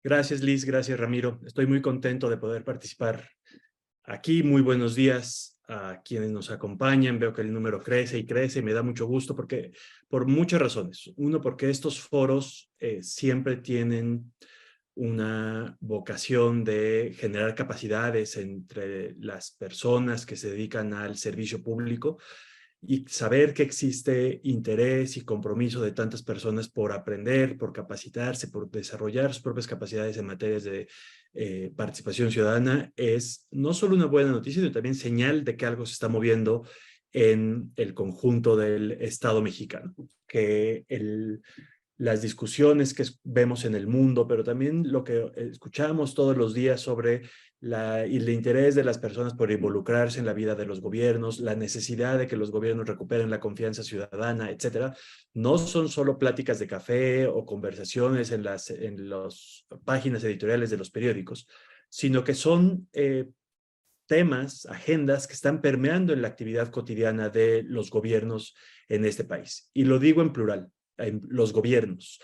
Gracias, Liz. Gracias, Ramiro. Estoy muy contento de poder participar aquí. Muy buenos días a quienes nos acompañan. Veo que el número crece y crece y me da mucho gusto por muchas razones. Uno, porque estos foros siempre tienen una vocación de generar capacidades entre las personas que se dedican al servicio público y saber que existe interés y compromiso de tantas personas por aprender, por capacitarse, por desarrollar sus propias capacidades en materias de participación ciudadana es no solo una buena noticia, sino también señal de que algo se está moviendo en el conjunto del Estado mexicano, que las discusiones que vemos en el mundo, pero también lo que escuchamos todos los días sobre el interés de las personas por involucrarse en la vida de los gobiernos, la necesidad de que los gobiernos recuperen la confianza ciudadana, etcétera, no son solo pláticas de café o conversaciones en las páginas editoriales de los periódicos, sino que son temas, agendas que están permeando en la actividad cotidiana de los gobiernos en este país. Y lo digo en plural, en los gobiernos.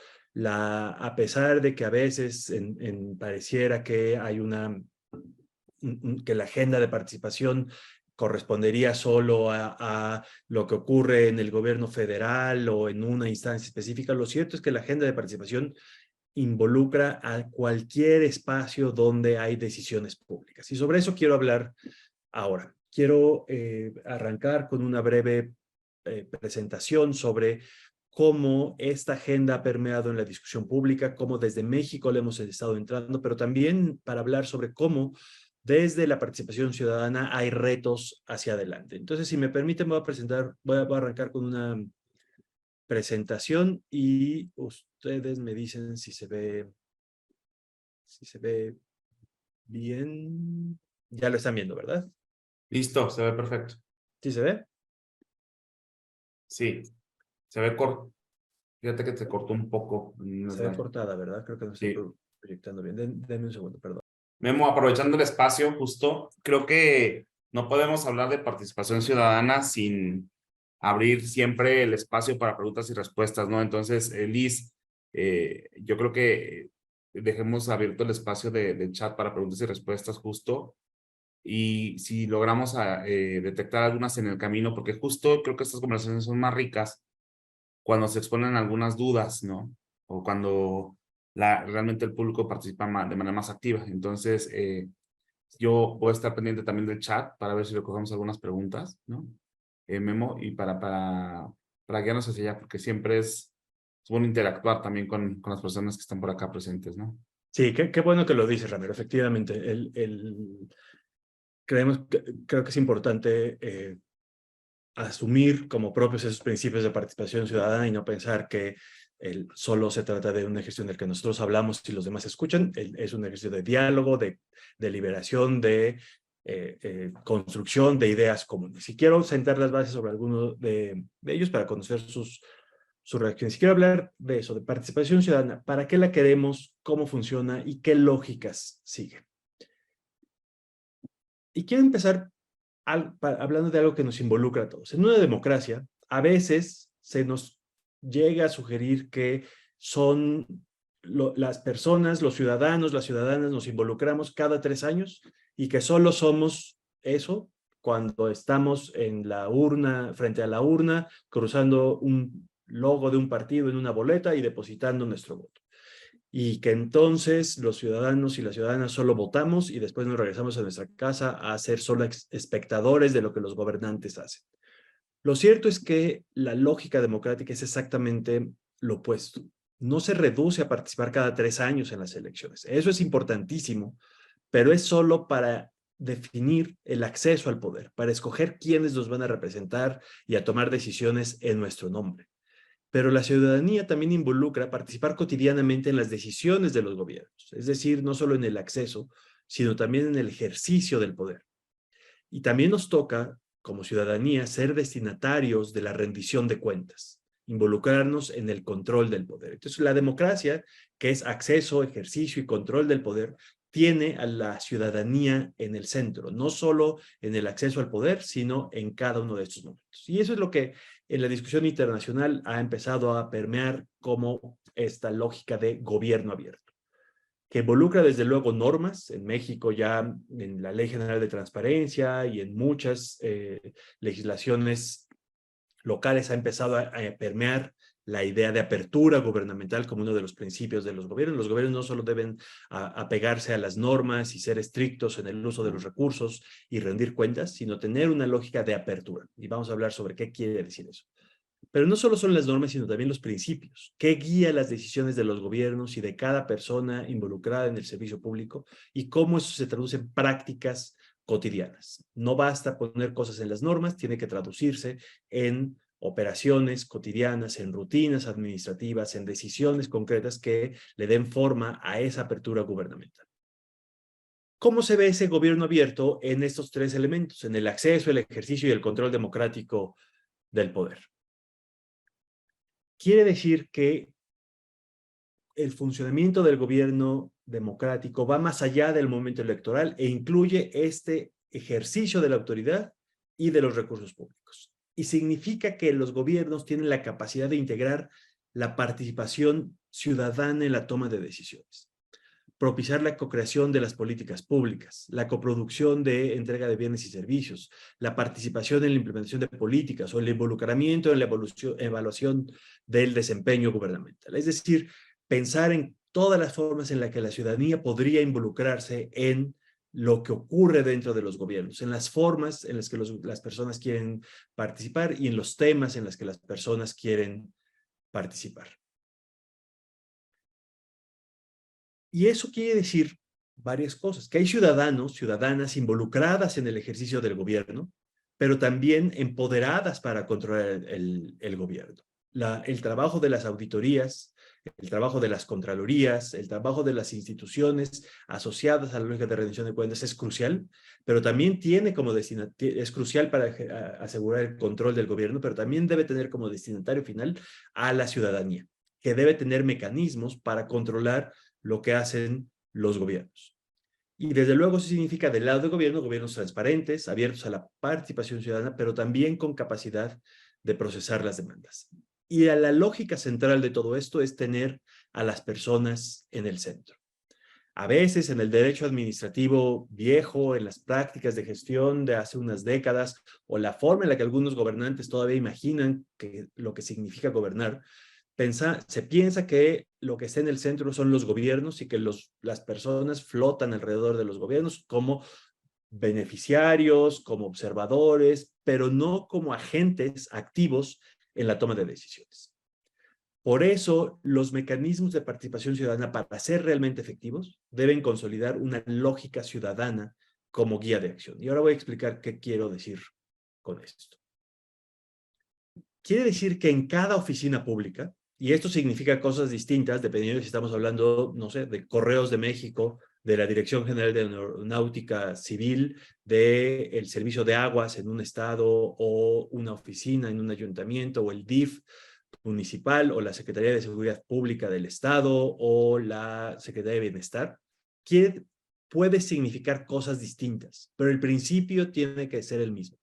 A pesar de que a veces pareciera que hay que la agenda de participación correspondería solo a lo que ocurre en el gobierno federal o en una instancia específica, lo cierto es que la agenda de participación involucra a cualquier espacio donde hay decisiones públicas. Y sobre eso quiero hablar ahora. Quiero arrancar con una breve presentación sobre cómo esta agenda ha permeado en la discusión pública, cómo desde México le hemos estado entrando, pero también para hablar sobre cómo desde la participación ciudadana hay retos hacia adelante. Entonces, si me permiten, voy a arrancar con una presentación y ustedes me dicen si se ve bien. Ya lo están viendo, ¿verdad? Listo, se ve perfecto. ¿Sí se ve? Sí, se ve corto. Fíjate que se cortó un poco. Se ve cortada, ¿verdad? Creo que no estoy Sí. proyectando bien. Denme un segundo, perdón. Memo, aprovechando el espacio, justo, creo que no podemos hablar de participación ciudadana sin abrir siempre el espacio para preguntas y respuestas, ¿no? Entonces, Liz, yo creo que dejemos abierto el espacio de chat para preguntas y respuestas justo. Y si logramos detectar algunas en el camino, porque justo creo que estas conversaciones son más ricas cuando se exponen algunas dudas, ¿no? O cuando realmente el público participa de manera más activa. Entonces, yo voy a estar pendiente también del chat para ver si recogemos algunas preguntas, ¿no? Memo, y para guiarnos hacia allá, porque siempre es bueno interactuar también con las personas que están por acá presentes, ¿no? Sí, qué bueno que lo dices, Ramiro. Efectivamente, creo que es importante asumir como propios esos principios de participación ciudadana y no pensar que solo se trata de un ejercicio en el que nosotros hablamos y los demás escuchan. Es un ejercicio de diálogo, de deliberación, de construcción de ideas comunes. Y quiero sentar las bases sobre algunos de ellos para conocer sus reacciones. Y quiero hablar de eso, de participación ciudadana. ¿Para qué la queremos? ¿Cómo funciona? ¿Y qué lógicas sigue? Y quiero empezar hablando de algo que nos involucra a todos. En una democracia, a veces se nos llega a sugerir que son las personas, los ciudadanos, las ciudadanas nos involucramos cada 3 años y que solo somos eso cuando estamos en la urna, frente a la urna, cruzando un logo de un partido en una boleta y depositando nuestro voto. Y que entonces los ciudadanos y las ciudadanas solo votamos y después nos regresamos a nuestra casa a ser solo espectadores de lo que los gobernantes hacen. Lo cierto es que la lógica democrática es exactamente lo opuesto. No se reduce a participar cada 3 años en las elecciones. Eso es importantísimo, pero es solo para definir el acceso al poder, para escoger quiénes nos van a representar y a tomar decisiones en nuestro nombre. Pero la ciudadanía también involucra participar cotidianamente en las decisiones de los gobiernos, es decir, no solo en el acceso, sino también en el ejercicio del poder. Y también nos toca, como ciudadanía, ser destinatarios de la rendición de cuentas, involucrarnos en el control del poder. Entonces, la democracia, que es acceso, ejercicio y control del poder, tiene a la ciudadanía en el centro, no solo en el acceso al poder, sino en cada uno de estos momentos. Y eso es lo que en la discusión internacional ha empezado a permear como esta lógica de gobierno abierto. que involucra desde luego normas. En México ya en la Ley General de Transparencia y en muchas legislaciones locales ha empezado a permear la idea de apertura gubernamental como uno de los principios de los gobiernos. Los gobiernos no solo deben apegarse a las normas y ser estrictos en el uso de los recursos y rendir cuentas, sino tener una lógica de apertura. Y vamos a hablar sobre qué quiere decir eso. Pero no solo son las normas, sino también los principios. ¿Qué guía las decisiones de los gobiernos y de cada persona involucrada en el servicio público? Y cómo eso se traduce en prácticas cotidianas. No basta poner cosas en las normas, tiene que traducirse en operaciones cotidianas, en rutinas administrativas, en decisiones concretas que le den forma a esa apertura gubernamental. ¿Cómo se ve ese gobierno abierto en estos tres elementos? En el acceso, el ejercicio y el control democrático del poder. Quiere decir que el funcionamiento del gobierno democrático va más allá del momento electoral e incluye este ejercicio de la autoridad y de los recursos públicos. Y significa que los gobiernos tienen la capacidad de integrar la participación ciudadana en la toma de decisiones, propiciar la cocreación de las políticas públicas, la coproducción de entrega de bienes y servicios, la participación en la implementación de políticas o el involucramiento en la evaluación del desempeño gubernamental. Es decir, pensar en todas las formas en las que la ciudadanía podría involucrarse en lo que ocurre dentro de los gobiernos, en las formas en las que las personas quieren participar y en los temas en los que las personas quieren participar. Y eso quiere decir varias cosas, que hay ciudadanos, ciudadanas involucradas en el ejercicio del gobierno, pero también empoderadas para controlar el gobierno. El trabajo de las auditorías, el trabajo de las contralorías, el trabajo de las instituciones asociadas a la lógica de rendición de cuentas es crucial, pero también tiene como es crucial para asegurar el control del gobierno, pero también debe tener como destinatario final a la ciudadanía, que debe tener mecanismos para controlar lo que hacen los gobiernos. Y desde luego eso significa del lado del gobierno, gobiernos transparentes, abiertos a la participación ciudadana, pero también con capacidad de procesar las demandas. Y la lógica central de todo esto es tener a las personas en el centro. A veces en el derecho administrativo viejo, en las prácticas de gestión de hace unas décadas, o la forma en la que algunos gobernantes todavía imaginan lo que significa gobernar, se piensa que lo que está en el centro son los gobiernos y que las personas flotan alrededor de los gobiernos como beneficiarios, como observadores, pero no como agentes activos en la toma de decisiones. Por eso, los mecanismos de participación ciudadana, para ser realmente efectivos, deben consolidar una lógica ciudadana como guía de acción. Y ahora voy a explicar qué quiero decir con esto. Quiere decir que en cada oficina pública, y esto significa cosas distintas dependiendo de si estamos hablando, no sé, de Correos de México, de la Dirección General de Aeronáutica Civil, del Servicio de Aguas en un estado o una oficina en un ayuntamiento o el DIF municipal o la Secretaría de Seguridad Pública del estado o la Secretaría de Bienestar, puede significar cosas distintas, pero el principio tiene que ser el mismo,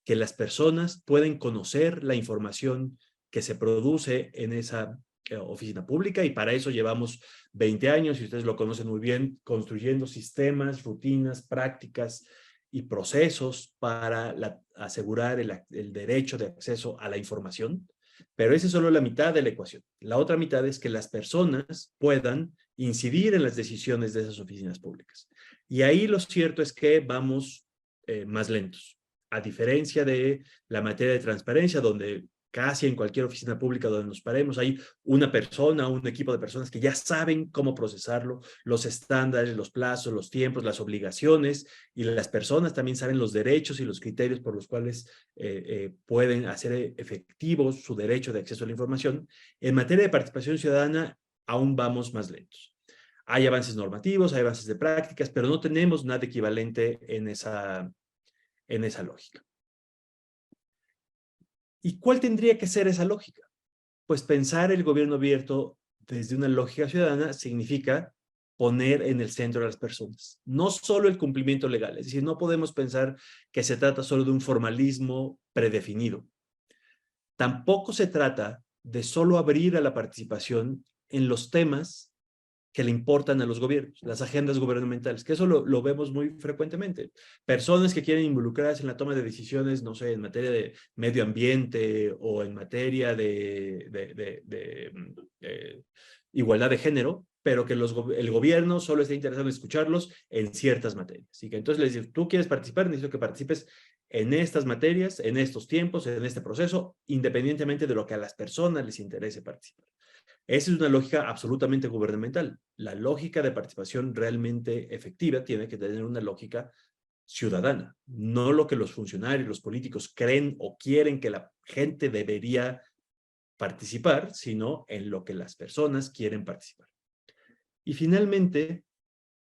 que las personas pueden conocer la información que se produce en esa oficina pública y para eso llevamos 20 años, y ustedes lo conocen muy bien, construyendo sistemas, rutinas, prácticas y procesos para asegurar el derecho de acceso a la información. Pero esa es solo la mitad de la ecuación. La otra mitad es que las personas puedan incidir en las decisiones de esas oficinas públicas. Y ahí lo cierto es que vamos más lentos. A diferencia de la materia de transparencia, donde casi en cualquier oficina pública donde nos paremos hay una persona, un equipo de personas que ya saben cómo procesarlo, los estándares, los plazos, los tiempos, las obligaciones, y las personas también saben los derechos y los criterios por los cuales pueden hacer efectivos su derecho de acceso a la información. En materia de participación ciudadana aún vamos más lentos. Hay avances normativos, hay avances de prácticas, pero no tenemos nada equivalente en esa lógica. ¿Y cuál tendría que ser esa lógica? Pues pensar el gobierno abierto desde una lógica ciudadana significa poner en el centro a las personas, no solo el cumplimiento legal, es decir, no podemos pensar que se trata solo de un formalismo predefinido. Tampoco se trata de solo abrir a la participación en los temas que le importan a los gobiernos, las agendas gubernamentales, que eso lo vemos muy frecuentemente. Personas que quieren involucrarse en la toma de decisiones, no sé, en materia de medio ambiente o en materia de igualdad de género, pero que el gobierno solo está interesado en escucharlos en ciertas materias. Así que entonces les digo, tú quieres participar, necesito que participes en estas materias, en estos tiempos, en este proceso, independientemente de lo que a las personas les interese participar. Esa es una lógica absolutamente gubernamental. La lógica de participación realmente efectiva tiene que tener una lógica ciudadana, no lo que los funcionarios, los políticos creen o quieren que la gente debería participar, sino en lo que las personas quieren participar. Y finalmente,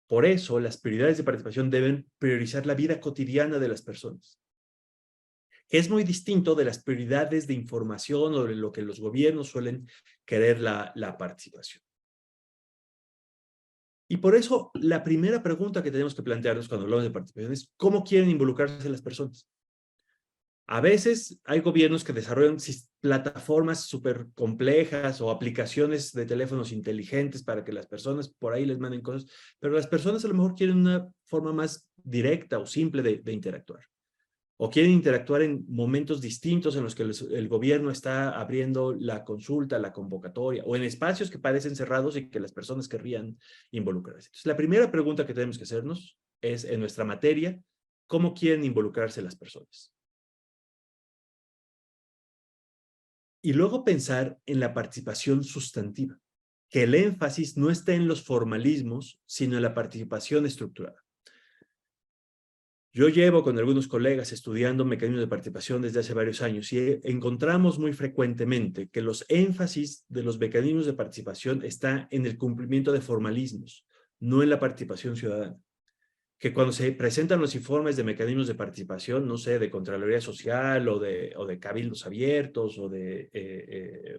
por eso las prioridades de participación deben priorizar la vida cotidiana de las personas. Es muy distinto de las prioridades de información o de lo que los gobiernos suelen querer la participación. Y por eso, la primera pregunta que tenemos que plantearnos cuando hablamos de participación es ¿cómo quieren involucrarse las personas? A veces hay gobiernos que desarrollan plataformas súper complejas o aplicaciones de teléfonos inteligentes para que las personas por ahí les manden cosas, pero las personas a lo mejor quieren una forma más directa o simple de interactuar. O quieren interactuar en momentos distintos en los que el gobierno está abriendo la consulta, la convocatoria, o en espacios que parecen cerrados y que las personas querrían involucrarse. Entonces, la primera pregunta que tenemos que hacernos es, en nuestra materia, ¿cómo quieren involucrarse las personas? Y luego pensar en la participación sustantiva, que el énfasis no esté en los formalismos, sino en la participación estructurada. Yo llevo con algunos colegas estudiando mecanismos de participación desde hace varios años y encontramos muy frecuentemente que los énfasis de los mecanismos de participación está en el cumplimiento de formalismos, no en la participación ciudadana. Que cuando se presentan los informes de mecanismos de participación, no sé, de Contraloría Social o de cabildos abiertos o de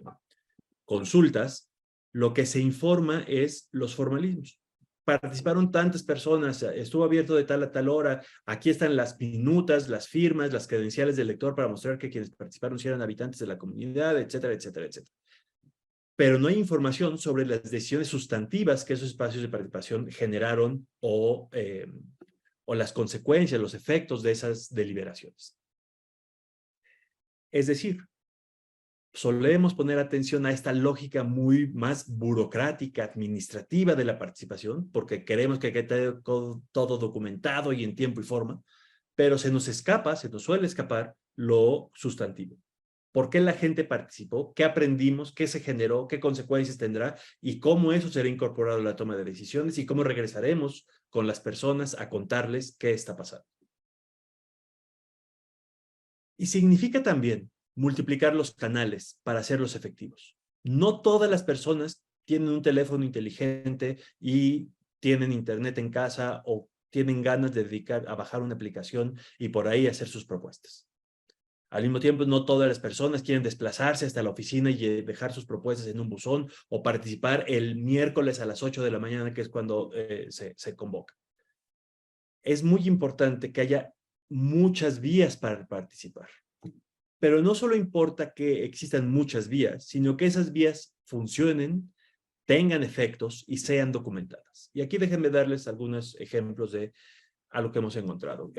consultas, lo que se informa es los formalismos. Participaron tantas personas, estuvo abierto de tal a tal hora, aquí están las minutas, las firmas, las credenciales del lector para mostrar que quienes participaron sí eran habitantes de la comunidad, etcétera, etcétera, etcétera. Pero no hay información sobre las decisiones sustantivas que esos espacios de participación generaron o las consecuencias, los efectos de esas deliberaciones. Es decir, solemos poner atención a esta lógica muy más burocrática, administrativa de la participación, porque queremos que quede todo documentado y en tiempo y forma, pero se nos suele escapar lo sustantivo. ¿Por qué la gente participó? ¿Qué aprendimos? ¿Qué se generó? ¿Qué consecuencias tendrá? Y cómo eso será incorporado a la toma de decisiones y cómo regresaremos con las personas a contarles qué está pasando. Y significa también multiplicar los canales para hacerlos efectivos. No todas las personas tienen un teléfono inteligente y tienen internet en casa o tienen ganas de dedicar a bajar una aplicación y por ahí hacer sus propuestas. Al mismo tiempo, no todas las personas quieren desplazarse hasta la oficina y dejar sus propuestas en un buzón o participar el miércoles a las 8 de la mañana, que es cuando se convoca. Es muy importante que haya muchas vías para participar. Pero no solo importa que existan muchas vías, sino que esas vías funcionen, tengan efectos y sean documentadas. Y aquí déjenme darles algunos ejemplos de a lo que hemos encontrado.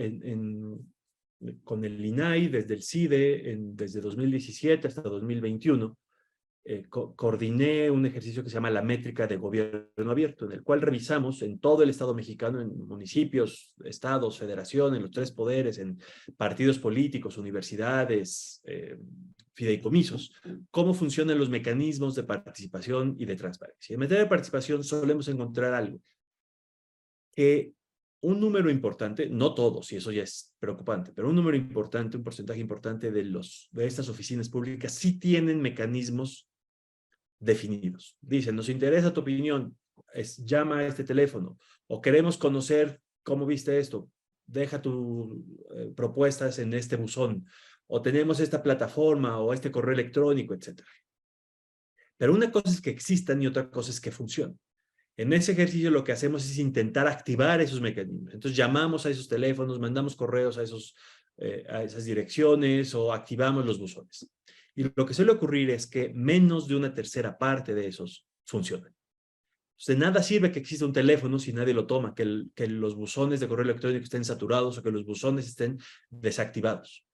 Con el INAI, desde el CIDE, desde 2017 hasta 2021, coordiné un ejercicio que se llama la métrica de gobierno abierto, en el cual revisamos en todo el Estado mexicano, en municipios, estados, federaciones, en los tres poderes, en partidos políticos, universidades, fideicomisos, cómo funcionan los mecanismos de participación y de transparencia. En materia de participación solemos encontrar algo, que un número importante, no todos, y eso ya es preocupante, pero un número importante, un porcentaje importante de estas oficinas públicas sí tienen mecanismos definidos. Dicen, nos interesa tu opinión, llama a este teléfono, o queremos conocer cómo viste esto, deja tus propuestas en este buzón, o tenemos esta plataforma o este correo electrónico, etc. Pero una cosa es que existan y otra cosa es que funcionen. En ese ejercicio lo que hacemos es intentar activar esos mecanismos. Entonces llamamos a esos teléfonos, mandamos correos a esas direcciones o activamos los buzones. Y lo que suele ocurrir es que menos de una tercera parte de esos funcionan. De nada sirve que exista un teléfono si nadie lo toma, que los buzones de correo electrónico estén saturados o que los buzones estén desactivados.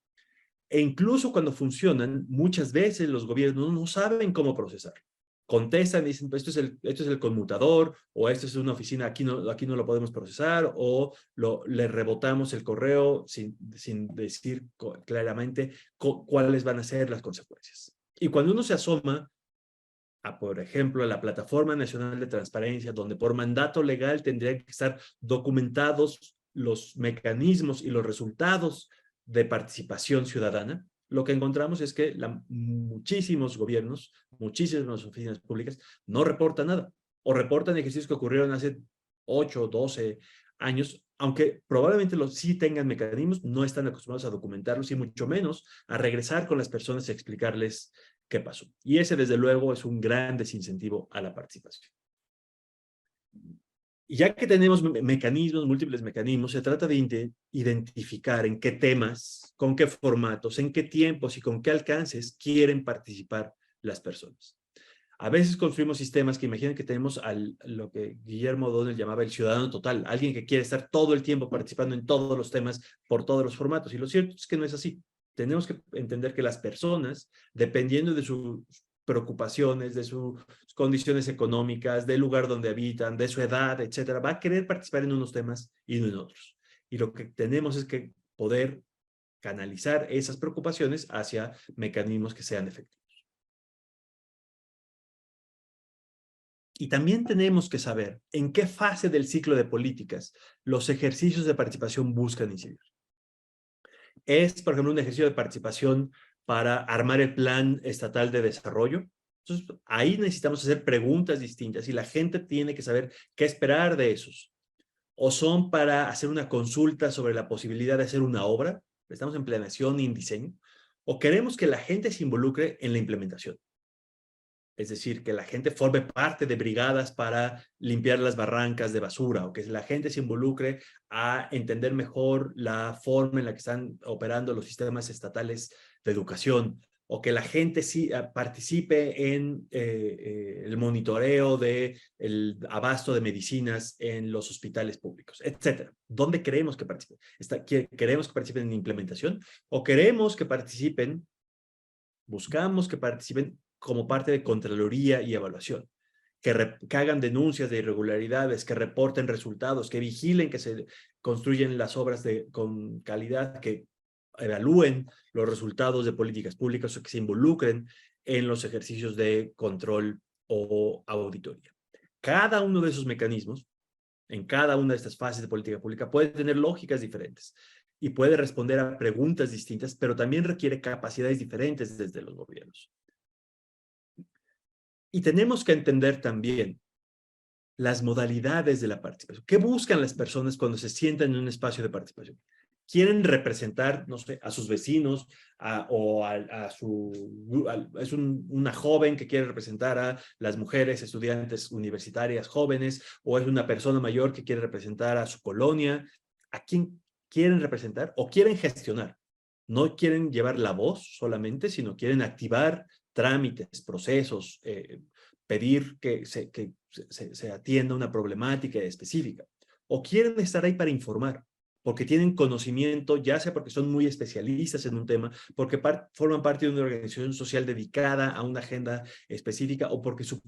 E incluso cuando funcionan, muchas veces los gobiernos no saben cómo procesar. Contestan y dicen, pues esto es el conmutador, o esto es una oficina, aquí no lo podemos procesar, o le rebotamos el correo sin decir claramente cuáles van a ser las consecuencias. Y cuando uno se asoma a, por ejemplo, a la Plataforma Nacional de Transparencia, donde por mandato legal tendrían que estar documentados los mecanismos y los resultados de participación ciudadana, lo que encontramos es que muchísimos gobiernos, muchísimas oficinas públicas no reportan nada, o reportan ejercicios que ocurrieron hace 8 o 12 años, aunque probablemente sí tengan mecanismos, no están acostumbrados a documentarlos y mucho menos a regresar con las personas y explicarles qué pasó. Y ese, desde luego, es un gran desincentivo a la participación. Y ya que tenemos mecanismos, múltiples mecanismos, se trata de identificar en qué temas, con qué formatos, en qué tiempos y con qué alcances quieren participar las personas. A veces construimos sistemas que imaginen que tenemos lo que Guillermo O'Donnell llamaba el ciudadano total, alguien que quiere estar todo el tiempo participando en todos los temas por todos los formatos. Y lo cierto es que no es así. Tenemos que entender que las personas, dependiendo de sus preocupaciones, de sus condiciones económicas, del lugar donde habitan, de su edad, etcétera, va a querer participar en unos temas y no en otros. Y lo que tenemos es que poder canalizar esas preocupaciones hacia mecanismos que sean efectivos. Y también tenemos que saber en qué fase del ciclo de políticas los ejercicios de participación buscan incidir. Es, por ejemplo, un ejercicio de participación para armar el plan estatal de desarrollo. Entonces, ahí necesitamos hacer preguntas distintas y la gente tiene que saber qué esperar de esos. O son para hacer una consulta sobre la posibilidad de hacer una obra, estamos en planeación y en diseño, o queremos que la gente se involucre en la implementación. Es decir, que la gente forme parte de brigadas para limpiar las barrancas de basura, o que la gente se involucre a entender mejor la forma en la que están operando los sistemas estatales de educación, o que la gente sí participe en el monitoreo del abasto de medicinas en los hospitales públicos, etcétera. ¿Dónde queremos que participen? ¿Queremos que participen en implementación o queremos que participen, buscamos que participen como parte de Contraloría y Evaluación, que hagan denuncias de irregularidades, que reporten resultados, que vigilen que se construyen las obras con calidad, que evalúen los resultados de políticas públicas o que se involucren en los ejercicios de control o auditoría? Cada uno de esos mecanismos, en cada una de estas fases de política pública, puede tener lógicas diferentes y puede responder a preguntas distintas, pero también requiere capacidades diferentes desde los gobiernos. Y tenemos que entender también las modalidades de la participación. ¿Qué buscan las personas cuando se sientan en un espacio de participación? ¿Quieren representar, no sé, a sus vecinos es una joven que quiere representar a las mujeres estudiantes universitarias jóvenes, o es una persona mayor que quiere representar a su colonia? ¿A quién quieren representar o quieren gestionar? No quieren llevar la voz solamente, sino quieren activar trámites, procesos, pedir que se atienda una problemática específica. O quieren estar ahí para informar, porque tienen conocimiento, ya sea porque son muy especialistas en un tema, porque forman parte de una organización social dedicada a una agenda específica, o porque su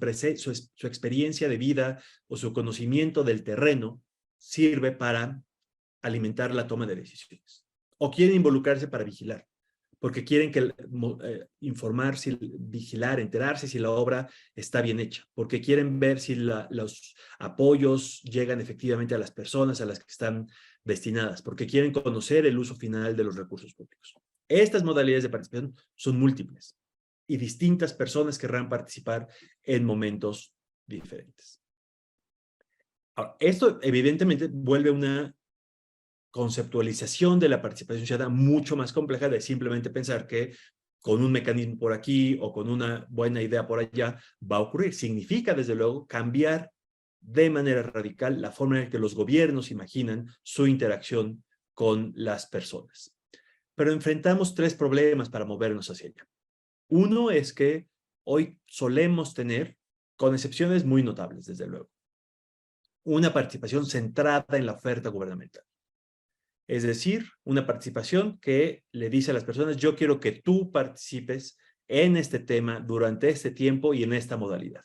experiencia de vida o su conocimiento del terreno sirve para alimentar la toma de decisiones. O quieren involucrarse para vigilar, porque quieren informar, vigilar, enterarse si la obra está bien hecha, porque quieren ver si los apoyos llegan efectivamente a las personas a las que están destinadas, porque quieren conocer el uso final de los recursos públicos. Estas modalidades de participación son múltiples y distintas personas querrán participar en momentos diferentes. Ahora, esto evidentemente vuelve una conceptualización de la participación ciudadana mucho más compleja de simplemente pensar que con un mecanismo por aquí o con una buena idea por allá va a ocurrir. Significa, desde luego, cambiar de manera radical la forma en la que los gobiernos imaginan su interacción con las personas. Pero enfrentamos tres problemas para movernos hacia allá. Uno es que hoy solemos tener, con excepciones muy notables, desde luego, una participación centrada en la oferta gubernamental. Es decir, una participación que le dice a las personas, yo quiero que tú participes en este tema durante este tiempo y en esta modalidad.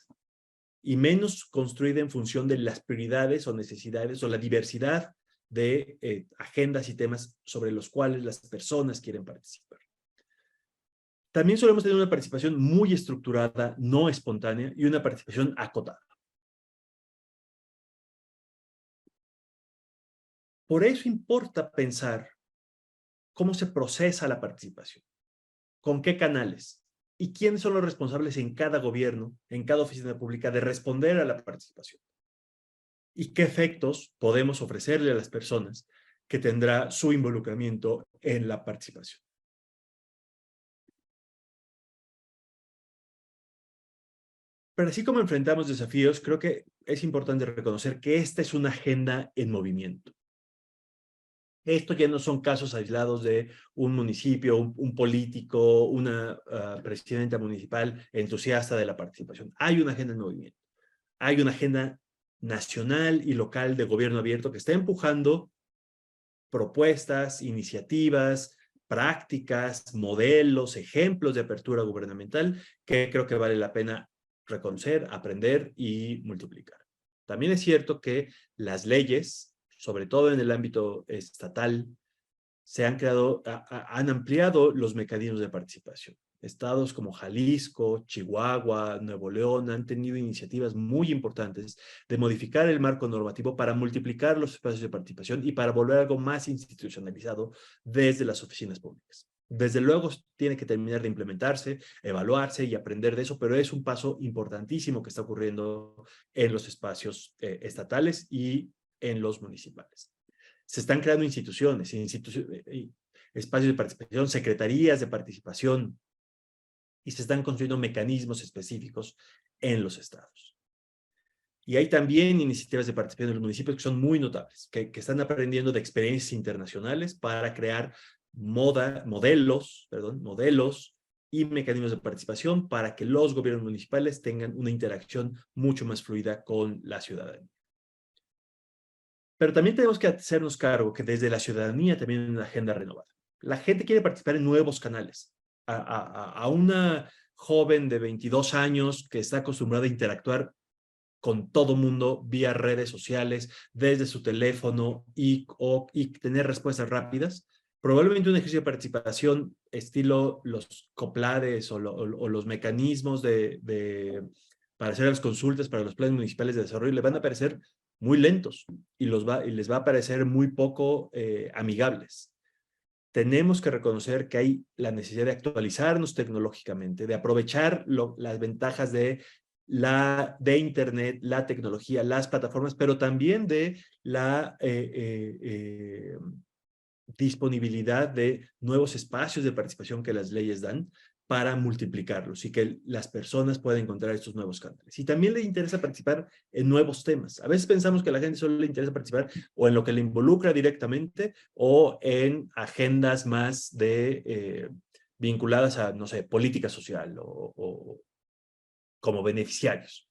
Y menos construida en función de las prioridades o necesidades o la diversidad de agendas y temas sobre los cuales las personas quieren participar. También solemos tener una participación muy estructurada, no espontánea, y una participación acotada. Por eso importa pensar cómo se procesa la participación, con qué canales y quiénes son los responsables en cada gobierno, en cada oficina pública de responder a la participación. Y qué efectos podemos ofrecerle a las personas que tendrá su involucramiento en la participación. Pero así como enfrentamos desafíos, creo que es importante reconocer que esta es una agenda en movimiento. Esto ya no son casos aislados de un municipio, un político, una presidenta municipal entusiasta de la participación. Hay una agenda en movimiento. Hay una agenda nacional y local de gobierno abierto que está empujando propuestas, iniciativas, prácticas, modelos, ejemplos de apertura gubernamental que creo que vale la pena reconocer, aprender y multiplicar. También es cierto que las leyes, sobre todo en el ámbito estatal, se han creado, han ampliado los mecanismos de participación. Estados como Jalisco, Chihuahua, Nuevo León han tenido iniciativas muy importantes de modificar el marco normativo para multiplicar los espacios de participación y para volver algo más institucionalizado desde las oficinas públicas. Desde luego tiene que terminar de implementarse, evaluarse y aprender de eso, pero es un paso importantísimo que está ocurriendo en los espacios estatales y en los municipales. Se están creando instituciones, espacios de participación, secretarías de participación, y se están construyendo mecanismos específicos en los estados. Y hay también iniciativas de participación en los municipios que son muy notables, que están aprendiendo de experiencias internacionales para crear modelos y mecanismos de participación para que los gobiernos municipales tengan una interacción mucho más fluida con la ciudadanía. Pero también tenemos que hacernos cargo que desde la ciudadanía también hay una agenda renovada. La gente quiere participar en nuevos canales. A una joven de 22 años que está acostumbrada a interactuar con todo mundo vía redes sociales, desde su teléfono y tener respuestas rápidas, probablemente un ejercicio de participación estilo los coplares o los mecanismos para hacer las consultas para los planes municipales de desarrollo le van a parecer muy lentos y les va a parecer muy poco amigables. Tenemos que reconocer que hay la necesidad de actualizarnos tecnológicamente, de aprovechar las ventajas de Internet, la tecnología, las plataformas, pero también de la disponibilidad de nuevos espacios de participación que las leyes dan para multiplicarlos y que las personas puedan encontrar estos nuevos canales. Y también le interesa participar en nuevos temas. A veces pensamos que a la gente solo le interesa participar o en lo que le involucra directamente o en agendas más vinculadas a, no sé, política social o como beneficiarios.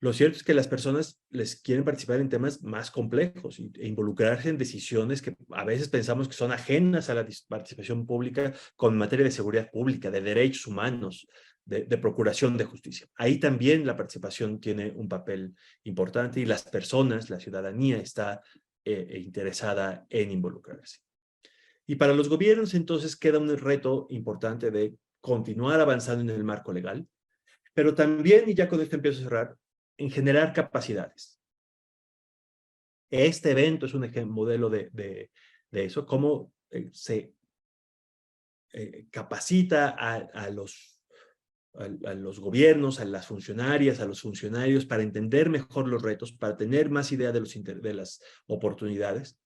Lo cierto es que las personas les quieren participar en temas más complejos e involucrarse en decisiones que a veces pensamos que son ajenas a la participación pública con materia de seguridad pública, de derechos humanos, de procuración de justicia. Ahí también la participación tiene un papel importante y las personas, la ciudadanía está interesada en involucrarse. Y para los gobiernos entonces queda un reto importante de continuar avanzando en el marco legal, pero también, y ya con esto empiezo a cerrar, en generar capacidades. Este evento es un modelo de eso, cómo se capacita a los gobiernos, a las funcionarias, a los funcionarios para entender mejor los retos, para tener más idea de las oportunidades.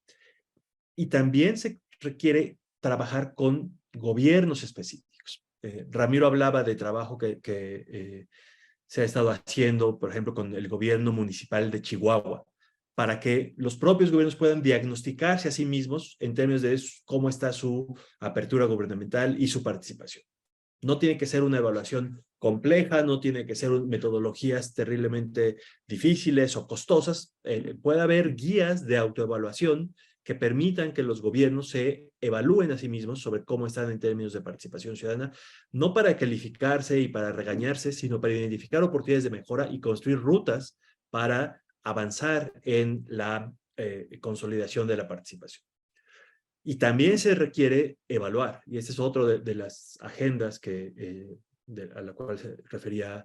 Y también se requiere trabajar con gobiernos específicos. Ramiro hablaba de trabajo que se ha estado haciendo, por ejemplo, con el gobierno municipal de Chihuahua, para que los propios gobiernos puedan diagnosticarse a sí mismos en términos de cómo está su apertura gubernamental y su participación. No tiene que ser una evaluación compleja, no tiene que ser metodologías terriblemente difíciles o costosas. Puede haber guías de autoevaluación que permitan que los gobiernos se evalúen a sí mismos sobre cómo están en términos de participación ciudadana, no para calificarse y para regañarse, sino para identificar oportunidades de mejora y construir rutas para avanzar en la consolidación de la participación. Y también se requiere evaluar, y este es otro de las agendas a la cual se refería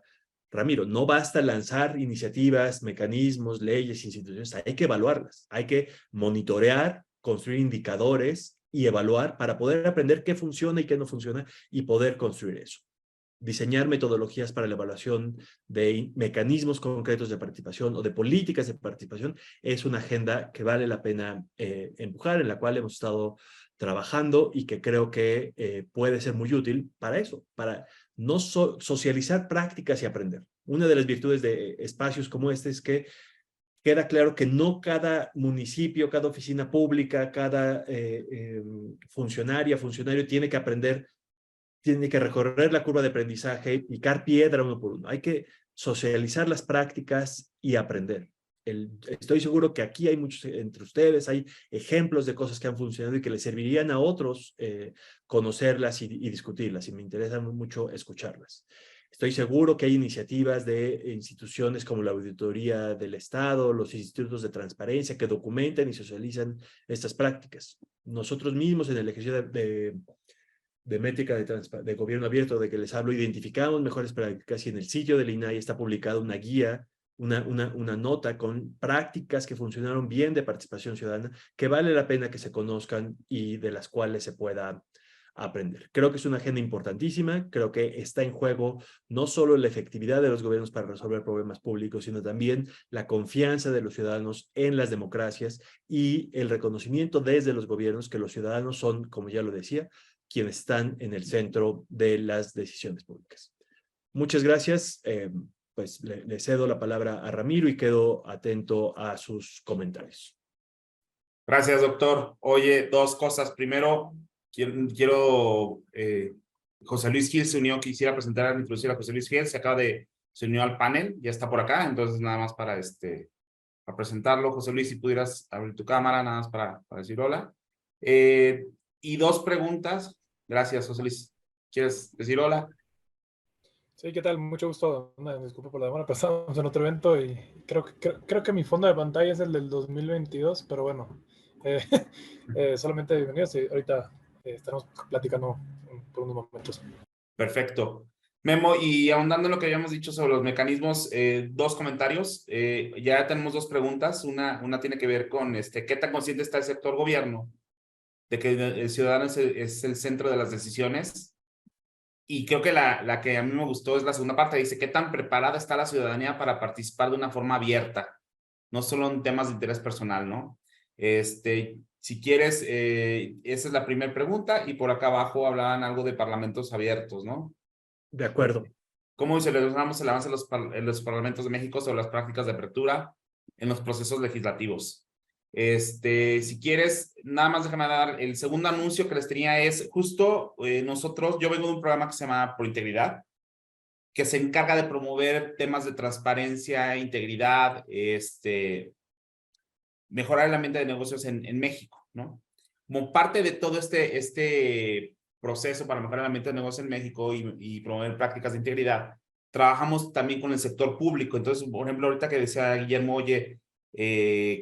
Ramiro. No basta lanzar iniciativas, mecanismos, leyes, instituciones, hay que evaluarlas, hay que monitorear, construir indicadores y evaluar para poder aprender qué funciona y qué no funciona y poder construir eso. Diseñar metodologías para la evaluación de mecanismos concretos de participación o de políticas de participación es una agenda que vale la pena empujar, en la cual hemos estado trabajando y que creo que puede ser muy útil para eso, para no socializar prácticas y aprender. Una de las virtudes de espacios como este es que queda claro que no cada municipio, cada oficina pública, cada funcionario tiene que aprender, tiene que recorrer la curva de aprendizaje, picar piedra uno por uno. Hay que socializar las prácticas y aprender. Estoy seguro que aquí hay muchos entre ustedes, hay ejemplos de cosas que han funcionado y que les servirían a otros conocerlas y discutirlas, y me interesa mucho escucharlas. Estoy seguro que hay iniciativas de instituciones como la Auditoría del Estado, los institutos de transparencia que documentan y socializan estas prácticas. Nosotros mismos en el ejercicio de métrica de gobierno abierto de que les hablo, identificamos mejores prácticas y en el sitio del INAI está publicada una guía, una nota con prácticas que funcionaron bien de participación ciudadana, que vale la pena que se conozcan y de las cuales se pueda aprender. Creo que es una agenda importantísima, creo que está en juego no solo la efectividad de los gobiernos para resolver problemas públicos, sino también la confianza de los ciudadanos en las democracias y el reconocimiento desde los gobiernos que los ciudadanos son, como ya lo decía, quienes están en el centro de las decisiones públicas. Muchas gracias. Pues le cedo la palabra a Ramiro y quedo atento a sus comentarios. Gracias, doctor. Oye, dos cosas. Primero, José Luis Gil se unió, quisiera introducir a José Luis Gil, se unió al panel, ya está por acá, entonces nada más para presentarlo. José Luis, si pudieras abrir tu cámara, nada más para decir hola. Y dos preguntas. Gracias, José Luis. ¿Quieres decir hola? Sí, ¿qué tal? Mucho gusto. Una disculpa por la demora, pasamos en otro evento y creo que mi fondo de pantalla es el del 2022, pero bueno, solamente bienvenidos y ahorita estaremos platicando por unos momentos. Perfecto. Memo, y ahondando en lo que habíamos dicho sobre los mecanismos, dos comentarios. Ya tenemos dos preguntas. Una tiene que ver con qué tan consciente está el sector gobierno de que el ciudadano es el centro de las decisiones. Y creo que la que a mí me gustó es la segunda parte. Dice, ¿qué tan preparada está la ciudadanía para participar de una forma abierta? No solo en temas de interés personal, ¿no? Si quieres, esa es la primera pregunta. Y por acá abajo hablaban algo de parlamentos abiertos, ¿no? De acuerdo. ¿Cómo celebramos el avance en los parlamentos de México sobre las prácticas de apertura en los procesos legislativos? Si quieres, nada más déjame dar el segundo anuncio que les tenía es justo yo vengo de un programa que se llama Por Integridad, que se encarga de promover temas de transparencia, integridad, mejorar el ambiente de negocios en México, ¿no? Como parte de todo este proceso para mejorar el ambiente de negocios en México y promover prácticas de integridad, trabajamos también con el sector público. Entonces, por ejemplo, ahorita que decía Guillermo, oye,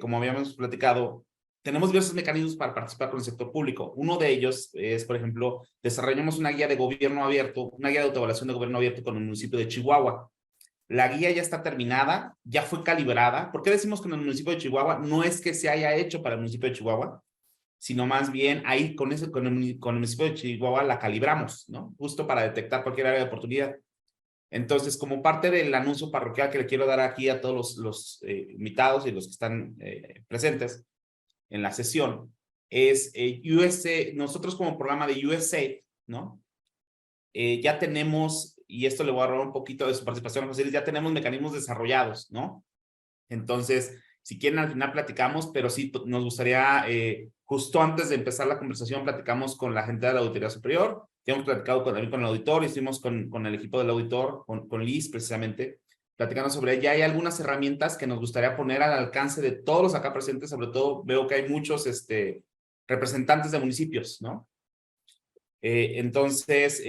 como habíamos platicado, tenemos diversos mecanismos para participar con el sector público. Uno de ellos es, por ejemplo, desarrollamos una guía de gobierno abierto, una guía de autoevaluación de gobierno abierto con el municipio de Chihuahua. La guía ya está terminada, ya fue calibrada. ¿Por qué decimos que en el municipio de Chihuahua no es que se haya hecho para el municipio de Chihuahua, sino más bien ahí con el municipio de Chihuahua la calibramos, ¿no? Justo para detectar cualquier área de oportunidad. Entonces, como parte del anuncio parroquial que le quiero dar aquí a todos los invitados y los que están presentes en la sesión, es nosotros como programa de USAID, ¿no? Ya tenemos, y esto le voy a robar un poquito de su participación, José, ya tenemos mecanismos desarrollados, ¿no? Entonces, si quieren, al final platicamos, pero sí nos gustaría, justo antes de empezar la conversación, platicamos con la gente de la Auditoría Superior hemos platicado también con el auditor, y estuvimos con el equipo del auditor, con Liz precisamente, platicando sobre ya hay algunas herramientas que nos gustaría poner al alcance de todos los acá presentes. Sobre todo veo que hay muchos representantes de municipios, ¿no? Entonces,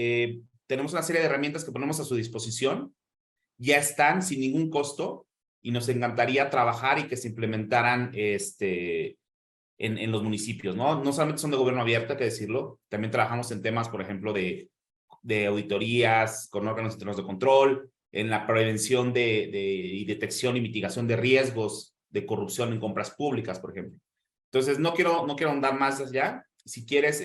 tenemos una serie de herramientas que ponemos a su disposición, ya están sin ningún costo, y nos encantaría trabajar y que se implementaran en los municipios, ¿no? No solamente son de gobierno abierto, hay que decirlo, también trabajamos en temas, por ejemplo, de auditorías con órganos internos de control, en la prevención y detección y mitigación de riesgos de corrupción en compras públicas, por ejemplo. Entonces, no quiero ahondar más allá. Si quieres,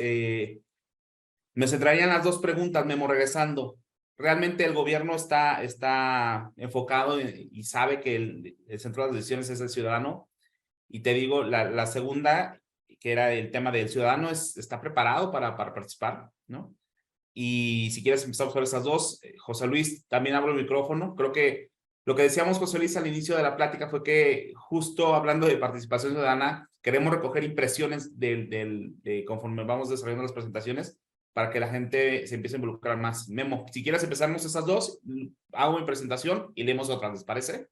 me centraría en las dos preguntas, Memo, regresando. ¿Realmente el gobierno está enfocado y sabe que el centro de las decisiones es el ciudadano? Y te digo, la segunda, que era el tema del ciudadano, está preparado para participar, ¿no? Y si quieres empezamos por esas dos. José Luis, también abro el micrófono. Creo que lo que decíamos, José Luis, al inicio de la plática fue que, justo hablando de participación ciudadana, queremos recoger impresiones de conforme vamos desarrollando las presentaciones, para que la gente se empiece a involucrar más. Memo, si quieres empezamos esas dos, hago mi presentación y leemos otras, ¿les parece?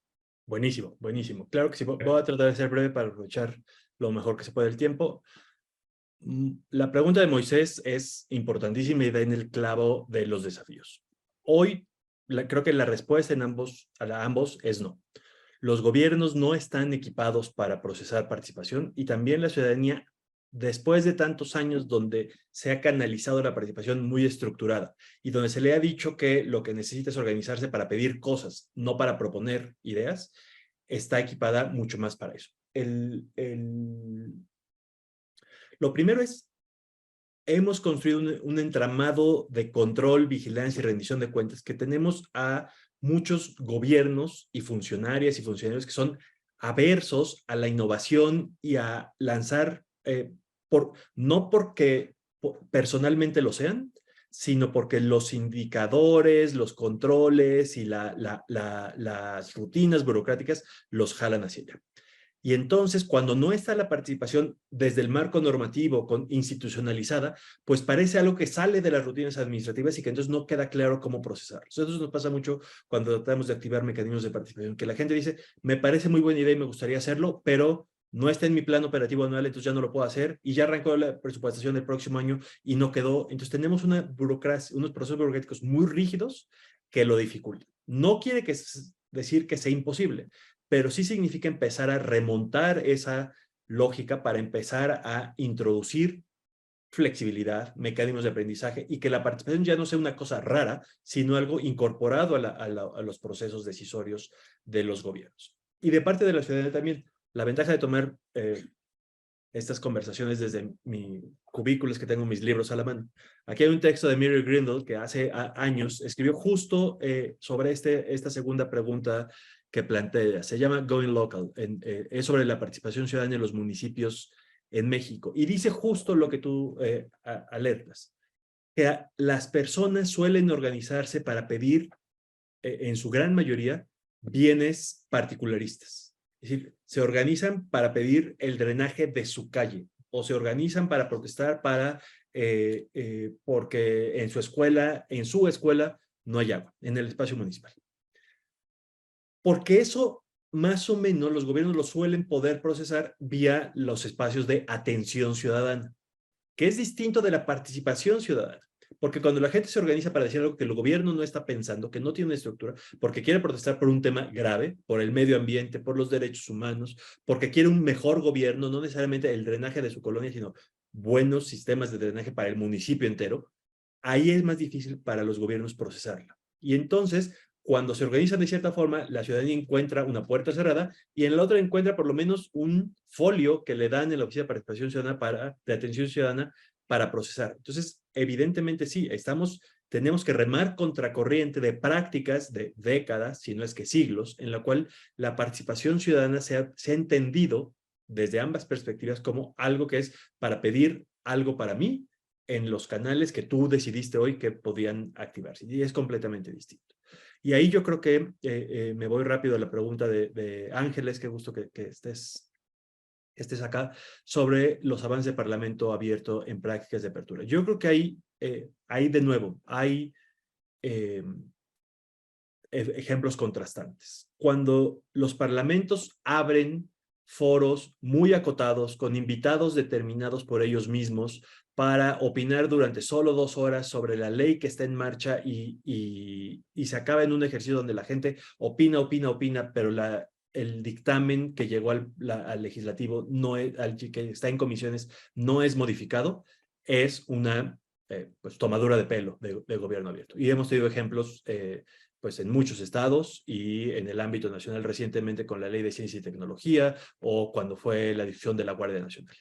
Buenísimo, buenísimo. Claro que sí, voy a tratar de ser breve para aprovechar lo mejor que se puede el tiempo. La pregunta de Moisés es importantísima y da en el clavo de los desafíos. Hoy, creo que la respuesta a ambos es no. Los gobiernos no están equipados para procesar participación, y también la ciudadanía, después de tantos años donde se ha canalizado la participación muy estructurada y donde se le ha dicho que lo que necesita es organizarse para pedir cosas, no para proponer ideas, está equipada mucho más para eso. Lo primero es, hemos construido un entramado de control, vigilancia y rendición de cuentas que tenemos a muchos gobiernos y funcionarias y funcionarios que son aversos a la innovación y a lanzar, no porque personalmente lo sean, sino porque los indicadores, los controles y las rutinas burocráticas los jalan hacia allá. Y entonces, cuando no está la participación desde el marco normativo institucionalizada, pues parece algo que sale de las rutinas administrativas y que entonces no queda claro cómo procesarlo. Eso nos pasa mucho cuando tratamos de activar mecanismos de participación, que la gente dice, me parece muy buena idea y me gustaría hacerlo, pero no está en mi plan operativo anual, entonces ya no lo puedo hacer, y ya arrancó la presupuestación del próximo año y no quedó. Entonces tenemos una burocracia, unos procesos burocráticos muy rígidos que lo dificultan. No quiere decir que sea imposible, pero sí significa empezar a remontar esa lógica para empezar a introducir flexibilidad, mecanismos de aprendizaje, y que la participación ya no sea una cosa rara, sino algo incorporado a los procesos decisorios de los gobiernos. Y de parte de la ciudadanía también, la ventaja de tomar estas conversaciones desde mi cubículo es que tengo mis libros a la mano. Aquí hay un texto de Muriel Grindle que hace años escribió justo sobre esta segunda pregunta que plantea. Se llama Going Local. Es sobre la participación ciudadana en los municipios en México. Y dice justo lo que tú alertas, que las personas suelen organizarse para pedir, en su gran mayoría, bienes particularistas. Es decir, se organizan para pedir el drenaje de su calle, o se organizan para protestar porque en su escuela no hay agua, en el espacio municipal. Porque eso, más o menos, los gobiernos lo suelen poder procesar vía los espacios de atención ciudadana, que es distinto de la participación ciudadana. Porque cuando la gente se organiza para decir algo que el gobierno no está pensando, que no tiene una estructura, porque quiere protestar por un tema grave, por el medio ambiente, por los derechos humanos, porque quiere un mejor gobierno, no necesariamente el drenaje de su colonia, sino buenos sistemas de drenaje para el municipio entero, ahí es más difícil para los gobiernos procesarla. Y entonces, cuando se organizan de cierta forma, la ciudadanía encuentra una puerta cerrada y en la otra encuentra por lo menos un folio que le dan en la Oficina de Participación Ciudadana de Atención Ciudadana para procesar. Entonces, evidentemente sí, tenemos que remar contracorriente de prácticas de décadas, si no es que siglos, en la cual la participación ciudadana se ha entendido desde ambas perspectivas como algo que es para pedir algo para mí en los canales que tú decidiste hoy que podían activarse. Y es completamente distinto. Y ahí yo creo que me voy rápido a la pregunta de Ángeles, qué gusto que estés acá, sobre los avances de Parlamento abierto en prácticas de apertura. Yo creo que hay ahí de nuevo, hay ejemplos contrastantes. Cuando los parlamentos abren foros muy acotados con invitados determinados por ellos mismos para opinar durante solo 2 horas sobre la ley que está en marcha y se acaba en un ejercicio donde la gente opina, pero el dictamen que llegó al legislativo, que está en comisiones, no es modificado, es una pues, tomadura de pelo de gobierno abierto. Y hemos tenido ejemplos pues en muchos estados y en el ámbito nacional recientemente con la Ley de Ciencia y Tecnología o cuando fue la difusión de la Guardia Nacional.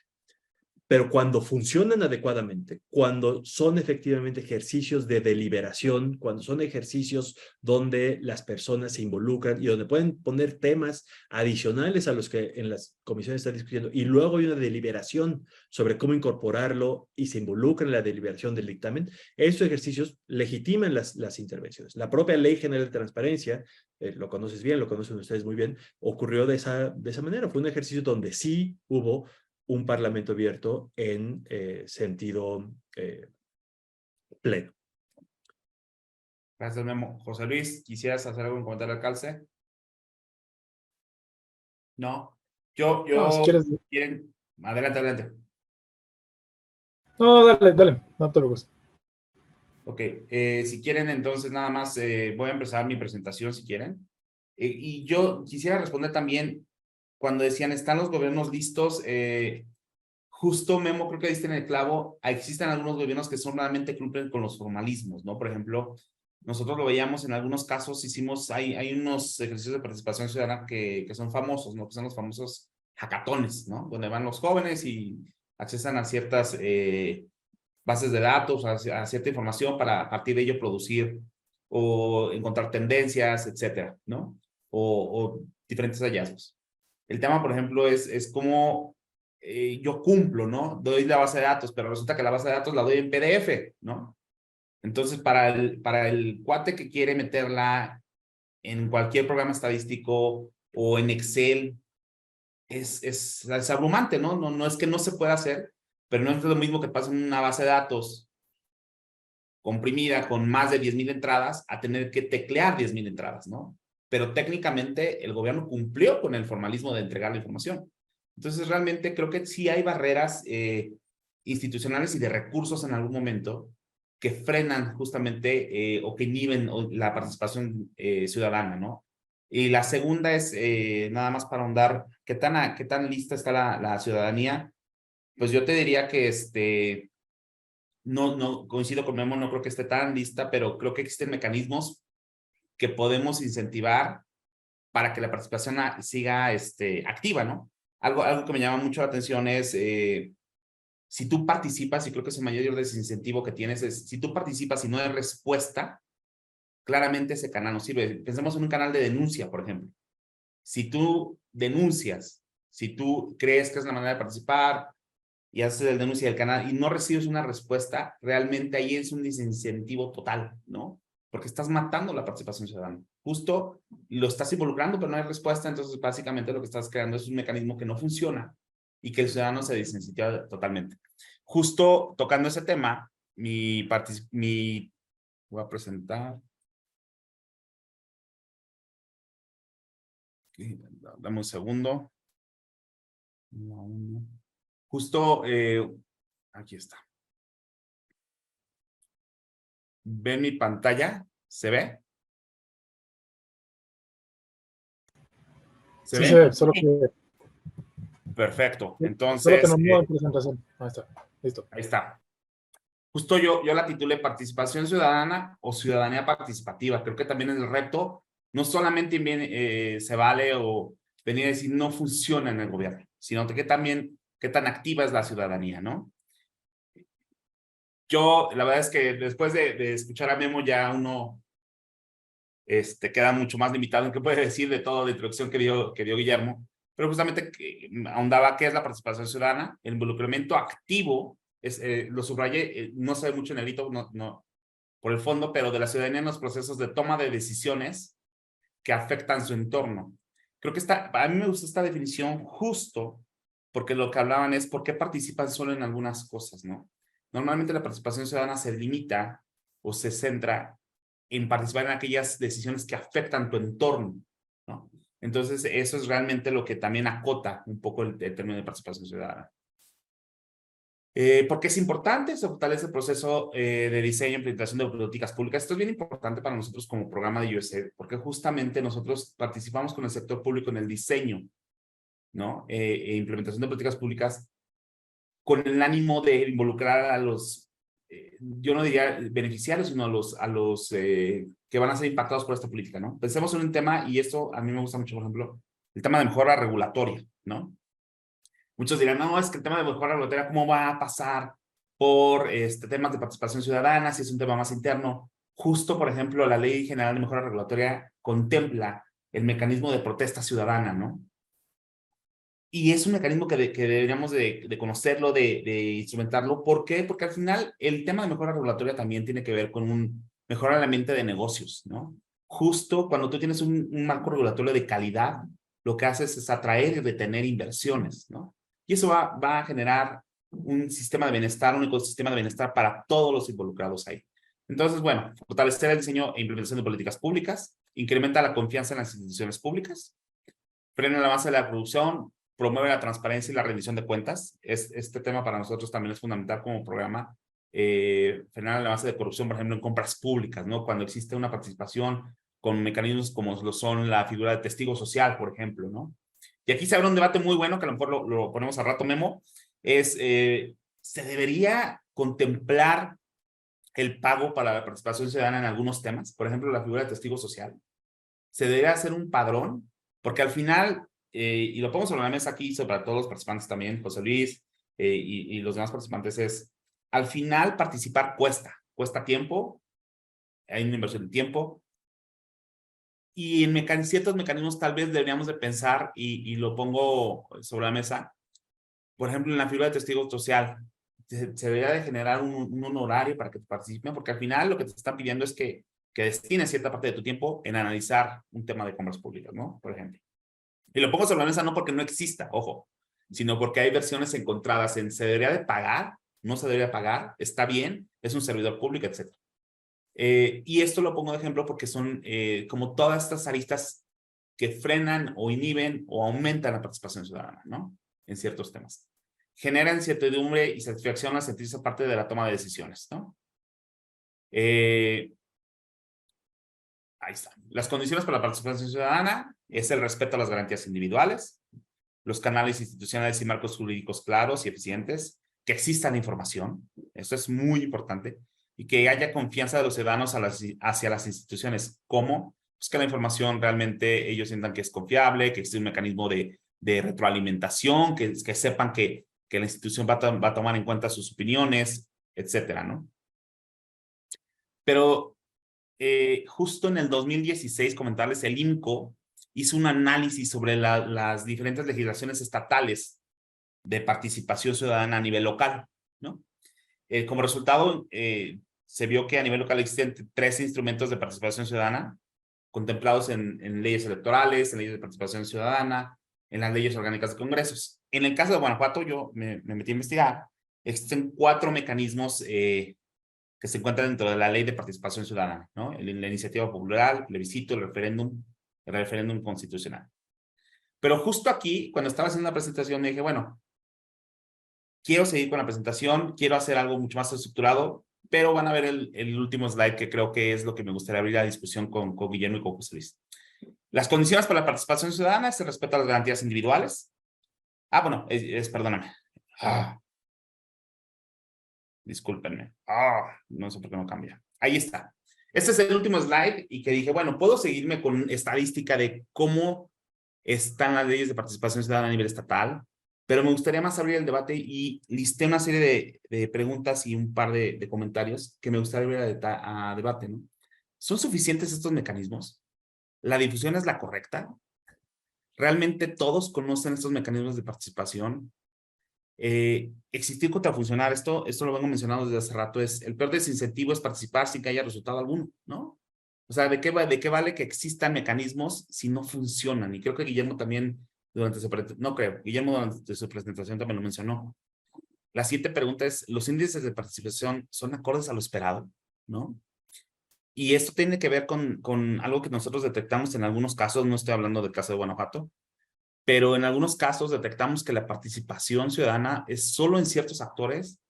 Pero cuando funcionan adecuadamente, cuando son efectivamente ejercicios de deliberación, cuando son ejercicios donde las personas se involucran y donde pueden poner temas adicionales a los que en las comisiones están discutiendo y luego hay una deliberación sobre cómo incorporarlo y se involucran en la deliberación del dictamen, esos ejercicios legitiman las intervenciones. La propia Ley General de Transparencia, lo conoces bien, lo conocen ustedes muy bien, ocurrió de esa manera. Fue un ejercicio donde sí hubo un parlamento abierto en sentido pleno. Gracias, Memo. José Luis, ¿quisieras hacer algún comentario al calce? No. No, si quieres. ¿Quieren? Adelante. No, dale, no te preocupes. Ok, si quieren, entonces nada más voy a empezar mi presentación si quieren. Y yo quisiera responder también cuando decían, ¿están los gobiernos listos? Justo, Memo, creo que diste en el clavo, existen algunos gobiernos que son realmente cumplen con los formalismos, ¿no? Por ejemplo, nosotros lo veíamos en algunos casos, hay unos ejercicios de participación ciudadana que son famosos, ¿no? Que son los famosos hackatones, ¿no? Donde van los jóvenes y accesan a ciertas bases de datos, a cierta información para a partir de ello producir o encontrar tendencias, etcétera, ¿no? O diferentes hallazgos. El tema, por ejemplo, es cómo yo cumplo, ¿no? Doy la base de datos, pero resulta que la base de datos la doy en PDF, ¿no? Entonces, para el cuate que quiere meterla en cualquier programa estadístico o en Excel, es abrumante, ¿no? No es que no se pueda hacer, pero no es lo mismo que pasa en una base de datos comprimida con más de 10,000 entradas a tener que teclear 10,000 entradas, ¿no? Pero técnicamente el gobierno cumplió con el formalismo de entregar la información. Entonces, realmente creo que sí hay barreras institucionales y de recursos en algún momento que frenan justamente o que inhiben la participación ciudadana, ¿no? Y la segunda es, nada más para ahondar, ¿qué tan lista está la ciudadanía? Pues yo te diría que no coincido con Memo, no creo que esté tan lista, pero creo que existen mecanismos que podemos incentivar para que la participación siga activa, ¿no? Algo que me llama mucho la atención es, si tú participas, y creo que es el mayor desincentivo que tienes, es si tú participas y no hay respuesta, claramente ese canal no sirve. Pensemos en un canal de denuncia, por ejemplo. Si tú denuncias, si tú crees que es la manera de participar y haces el denuncia del canal y no recibes una respuesta, realmente ahí es un desincentivo total, ¿no? Porque estás matando la participación ciudadana. Justo lo estás involucrando, pero no hay respuesta, entonces básicamente lo que estás creando es un mecanismo que no funciona y que el ciudadano se desincentiva totalmente. Justo tocando ese tema, voy a presentar. Okay, dame un segundo. Justo, aquí está. ¿Ven mi pantalla? ¿Se ve? ¿Se Sí, ve? se ve, solo que Perfecto. solo que Entonces, no mueva presentación. Ahí está, listo. ahí está. Justo yo la titulé Participación Ciudadana o Ciudadanía Participativa. Creo que también el reto no solamente viene, se vale o venir a decir no funciona en el gobierno, sino que también qué tan activa es la ciudadanía, ¿no? Yo, la verdad es que después de escuchar a Memo ya uno queda mucho más limitado en qué puede decir de toda la introducción que dio Guillermo, pero justamente ahondaba qué es la participación ciudadana, el involucramiento activo, lo subrayé, no sé mucho en el hito, no, por el fondo, pero de la ciudadanía en los procesos de toma de decisiones que afectan su entorno. Creo que a mí me gusta esta definición justo porque lo que hablaban es por qué participan solo en algunas cosas, ¿no? Normalmente la participación ciudadana se limita o se centra en participar en aquellas decisiones que afectan tu entorno, ¿no? Entonces, eso es realmente lo que también acota un poco el término de participación ciudadana. ¿Por qué es importante? Se fortalece el proceso de diseño e implementación de políticas públicas. Esto es bien importante para nosotros como programa de USAID, porque justamente nosotros participamos con el sector público en el diseño, ¿no? E implementación de políticas públicas con el ánimo de involucrar a los, yo no diría beneficiarios, sino a los que van a ser impactados por esta política, ¿no? Pensemos en un tema, y esto a mí me gusta mucho, por ejemplo, el tema de mejora regulatoria, ¿no? Muchos dirán, no, es que el tema de mejora regulatoria, ¿cómo va a pasar por temas de participación ciudadana si es un tema más interno? Justo, por ejemplo, la Ley General de Mejora Regulatoria contempla el mecanismo de protesta ciudadana, ¿no? Y es un mecanismo que deberíamos de conocerlo, de instrumentarlo. ¿Por qué? Porque al final el tema de mejora regulatoria también tiene que ver con un mejor ambiente de negocios, ¿no? Justo cuando tú tienes un marco regulatorio de calidad, lo que haces es atraer y retener inversiones, ¿no? Y eso va a generar un sistema de bienestar, un ecosistema de bienestar para todos los involucrados ahí. Entonces, bueno, fortalecer el diseño e implementación de políticas públicas, incrementa la confianza en las instituciones públicas, frena el avance de la corrupción, promueve la transparencia y la rendición de cuentas. Este tema para nosotros también es fundamental como programa. Frenar el avance de corrupción, por ejemplo, en compras públicas, ¿no? Cuando existe una participación con mecanismos como lo son la figura de testigo social, por ejemplo, ¿no? Y aquí se abre un debate muy bueno, que a lo mejor lo ponemos al rato, Memo, es, ¿se debería contemplar el pago para la participación ciudadana en algunos temas? Por ejemplo, la figura de testigo social. ¿Se debería hacer un padrón? Porque al final, y lo pongo sobre la mesa aquí, sobre todos los participantes también, José Luis y los demás participantes, es, al final participar cuesta tiempo, hay una inversión de tiempo, y en ciertos mecanismos tal vez deberíamos de pensar, y lo pongo sobre la mesa, por ejemplo, en la figura de testigo social, se debería de generar un honorario para que participen, porque al final lo que te están pidiendo es que destines cierta parte de tu tiempo en analizar un tema de compras públicas, ¿no? Por ejemplo. Y lo pongo sobre la mesa no porque no exista, ojo, sino porque hay versiones encontradas en se debería de pagar, no se debería pagar, está bien, es un servidor público, etc. Y esto lo pongo de ejemplo porque son como todas estas aristas que frenan o inhiben o aumentan la participación ciudadana, ¿no? En ciertos temas. Generan incertidumbre y satisfacción al sentirse parte de la toma de decisiones, ¿no? Ahí está. Las condiciones para la participación ciudadana es el respeto a las garantías individuales, los canales institucionales y marcos jurídicos claros y eficientes, que exista la información, eso es muy importante, y que haya confianza de los ciudadanos hacia las instituciones. ¿Cómo? Pues que la información realmente ellos sientan que es confiable, que existe un mecanismo de retroalimentación, que sepan que la institución va a tomar en cuenta sus opiniones, etcétera, ¿no? Pero justo en el 2016, comentarles, el INCO hizo un análisis sobre las diferentes legislaciones estatales de participación ciudadana a nivel local, ¿no? Como resultado, se vio que a nivel local existen 3 instrumentos de participación ciudadana contemplados en leyes electorales, en leyes de participación ciudadana, en las leyes orgánicas de congresos. En el caso de Guanajuato, yo me metí a investigar, existen 4 mecanismos que se encuentran dentro de la ley de participación ciudadana, ¿no? La iniciativa popular, el plebiscito, el referéndum constitucional. Pero justo aquí, cuando estaba haciendo la presentación, me dije, bueno, quiero seguir con la presentación, quiero hacer algo mucho más estructurado, pero van a ver el último slide que creo que es lo que me gustaría abrir la discusión con Guillermo y con José Luis. Las condiciones para la participación ciudadana es el respeto a las garantías individuales. Bueno, perdóname. Discúlpenme. No sé por qué no cambia. Ahí está. Este es el último slide y que dije, bueno, puedo seguirme con estadística de cómo están las leyes de participación ciudadana a nivel estatal, pero me gustaría más abrir el debate y listé una serie de preguntas y un par de comentarios que me gustaría abrir a debate, ¿no? ¿Son suficientes estos mecanismos? ¿La difusión es la correcta? ¿Realmente todos conocen estos mecanismos de participación? Existir contra funcionar, esto lo vengo mencionando desde hace rato, es el peor desincentivo es participar sin que haya resultado alguno, ¿no? O sea, ¿de qué vale que existan mecanismos si no funcionan? Y creo que Guillermo también Guillermo durante su presentación también lo mencionó. La siguiente pregunta es, ¿los índices de participación son acordes a lo esperado? ¿No? Y esto tiene que ver con algo que nosotros detectamos en algunos casos, no estoy hablando del caso de Guanajuato, pero en algunos casos detectamos que la participación ciudadana es solo en ciertos actores